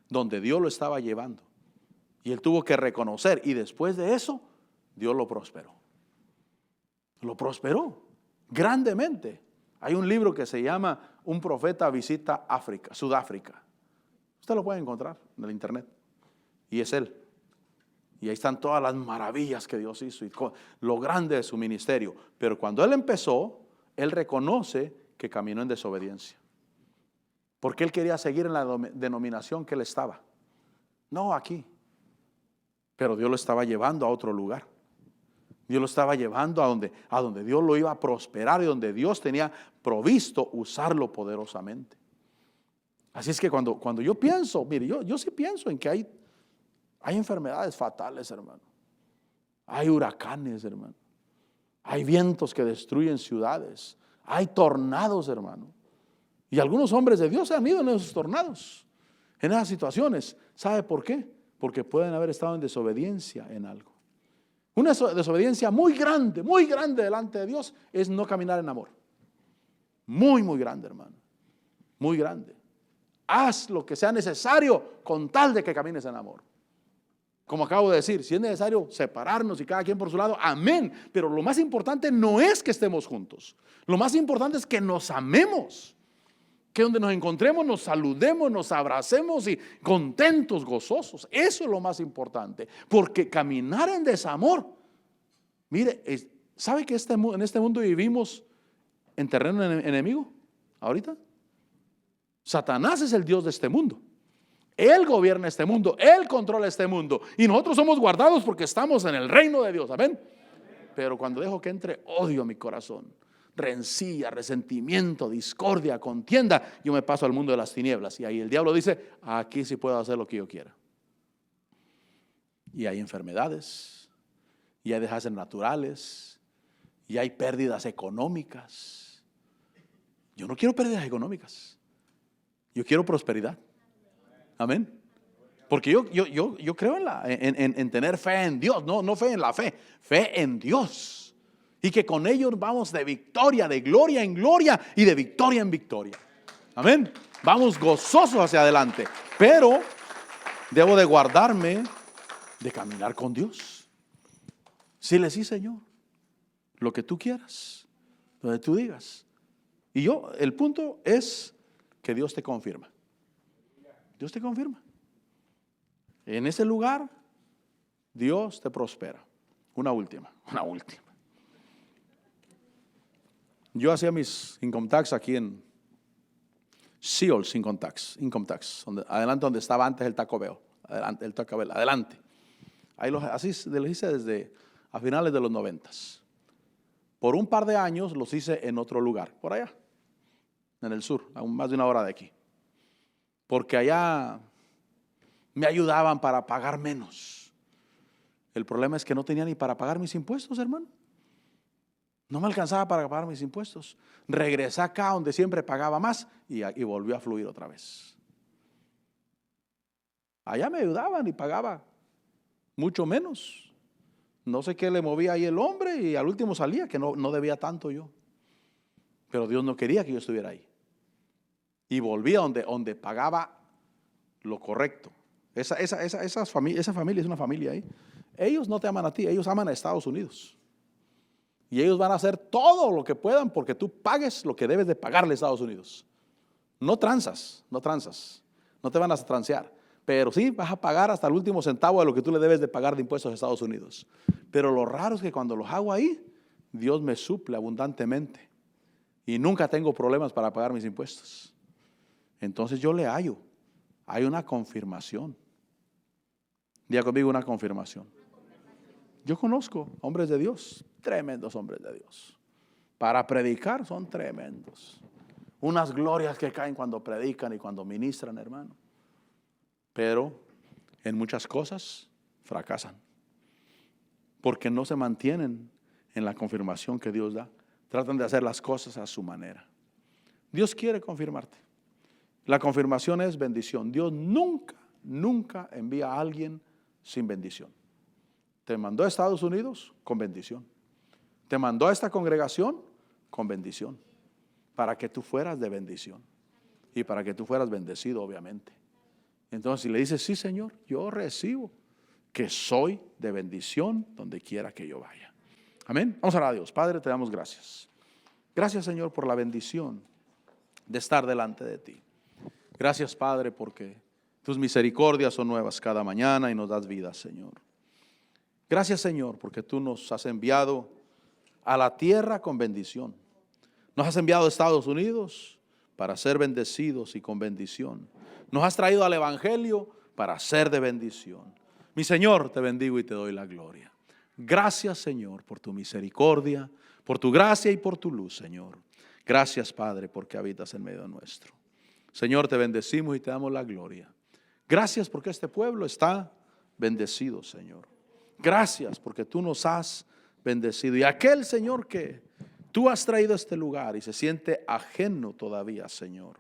donde Dios lo estaba llevando. Y él tuvo que reconocer, y después de eso, Dios lo prosperó. Lo prosperó grandemente. Hay un libro que se llama Un profeta visita África, Sudáfrica. Usted lo puede encontrar en el internet. Y es él. Y ahí están todas las maravillas que Dios hizo y lo grande de su ministerio. Pero cuando él empezó, él reconoce que caminó en desobediencia. Porque él quería seguir en la denominación que él estaba. No aquí. Pero Dios lo estaba llevando a otro lugar. Dios lo estaba llevando a donde Dios lo iba a prosperar y donde Dios tenía provisto usarlo poderosamente. Así es que cuando yo pienso, mire, yo sí pienso en que hay enfermedades fatales, hermano. Hay huracanes, hermano. Hay vientos que destruyen ciudades. Hay tornados, hermano. Y algunos hombres de Dios se han ido en esos tornados, en esas situaciones. ¿Sabe por qué? Porque pueden haber estado en desobediencia en algo. Una desobediencia muy grande delante de Dios es no caminar en amor. Muy, muy grande, hermano. Muy grande. Haz lo que sea necesario con tal de que camines en amor. Como acabo de decir, si es necesario separarnos y cada quien por su lado, amén. Pero lo más importante no es que estemos juntos. Lo más importante es que nos amemos. Que donde nos encontremos nos saludemos, nos abracemos y contentos, gozosos. Eso es lo más importante. Porque caminar en desamor, mire, ¿sabe que en este mundo vivimos en terreno enemigo? Ahorita Satanás es el Dios de este mundo. Él gobierna este mundo, Él controla este mundo. Y nosotros somos guardados porque estamos en el reino de Dios, amén. Pero cuando dejo que entre odio a mi corazón, rencilla, resentimiento, discordia, contienda, yo me paso al mundo de las tinieblas. Y ahí el diablo dice, aquí sí puedo hacer lo que yo quiera. Y hay enfermedades, y hay desastres naturales, y hay pérdidas económicas. Yo no quiero pérdidas económicas, yo quiero prosperidad. Amén. Porque yo creo en tener fe en Dios, no fe en la fe, fe en Dios. Y que con ellos vamos de victoria, de gloria en gloria y de victoria en victoria. Amén. Vamos gozosos hacia adelante. Pero debo de guardarme de caminar con Dios. Dile, sí, Señor, lo que tú quieras, lo que tú digas. Y el punto es que Dios te confirma. Dios te confirma. En ese lugar, Dios te prospera. Una última. Yo hacía mis income tax aquí en Seals Income Tax, adelante donde estaba antes el Taco Bell, adelante. Ahí así los hice desde a finales de los 90. Por un par de años los hice en otro lugar, por allá, en el sur, a más de 1 hora de aquí. Porque allá me ayudaban para pagar menos. El problema es que no tenía ni para pagar mis impuestos, hermano. No me alcanzaba para pagar mis impuestos. Regresé acá donde siempre pagaba más y volvió a fluir otra vez. Allá me ayudaban y pagaba mucho menos. No sé qué le movía ahí el hombre y al último salía que no debía tanto yo. Pero Dios no quería que yo estuviera ahí. Y volví a donde pagaba lo correcto. Esa familia es una familia ahí. Ellos no te aman a ti, ellos aman a Estados Unidos. Y ellos van a hacer todo lo que puedan porque tú pagues lo que debes de pagarle a Estados Unidos. No transas. No te van a transear. Pero sí vas a pagar hasta el último centavo de lo que tú le debes de pagar de impuestos a Estados Unidos. Pero lo raro es que cuando los hago ahí, Dios me suple abundantemente. Y nunca tengo problemas para pagar mis impuestos. Entonces yo le hallo. Hay una confirmación. Diga conmigo, una confirmación. Yo conozco hombres de Dios, tremendos hombres de Dios. Para predicar son tremendos. Unas glorias que caen cuando predican y cuando ministran, hermano. Pero en muchas cosas fracasan. Porque no se mantienen en la confirmación que Dios da. Tratan de hacer las cosas a su manera. Dios quiere confirmarte. La confirmación es bendición. Dios nunca envía a alguien sin bendición. Te mandó a Estados Unidos con bendición. Te mandó a esta congregación con bendición. Para que tú fueras de bendición. Y para que tú fueras bendecido, obviamente. Entonces, si le dices, sí, Señor, yo recibo que soy de bendición donde quiera que yo vaya. Amén. Vamos a orar a Dios. Padre, te damos gracias. Gracias, Señor, por la bendición de estar delante de ti. Gracias, Padre, porque tus misericordias son nuevas cada mañana y nos das vida, Señor. Gracias, Señor, porque tú nos has enviado a la tierra con bendición. Nos has enviado a Estados Unidos para ser bendecidos y con bendición. Nos has traído al Evangelio para ser de bendición. Mi Señor, te bendigo y te doy la gloria. Gracias, Señor, por tu misericordia, por tu gracia y por tu luz, Señor. Gracias, Padre, porque habitas en medio nuestro. Señor, te bendecimos y te damos la gloria. Gracias porque este pueblo está bendecido, Señor. Gracias porque tú nos has bendecido. Y aquel, Señor, que tú has traído a este lugar y se siente ajeno todavía, Señor,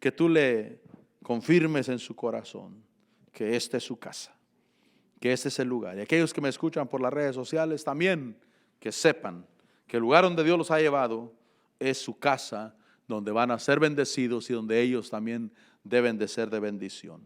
que tú le confirmes en su corazón que esta es su casa, que este es el lugar. Y aquellos que me escuchan por las redes sociales también, que sepan que el lugar donde Dios los ha llevado es su casa, donde van a ser bendecidos y donde ellos también deben de ser de bendición.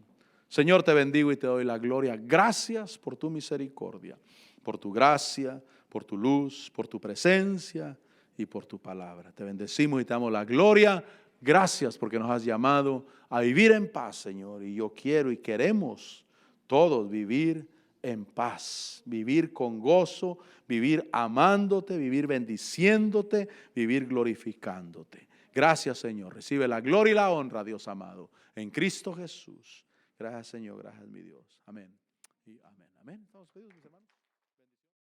Señor, te bendigo y te doy la gloria. Gracias por tu misericordia, por tu gracia, por tu luz, por tu presencia y por tu palabra. Te bendecimos y te damos la gloria. Gracias porque nos has llamado a vivir en paz, Señor. Y yo quiero y queremos todos vivir en paz, vivir con gozo, vivir amándote, vivir bendiciéndote, vivir glorificándote. Gracias, Señor. Recibe la gloria y la honra, Dios amado, en Cristo Jesús. Gracias, Señor. Gracias, mi Dios. Amén. Y amén. Amén. Estamos pedidos, mis hermanos.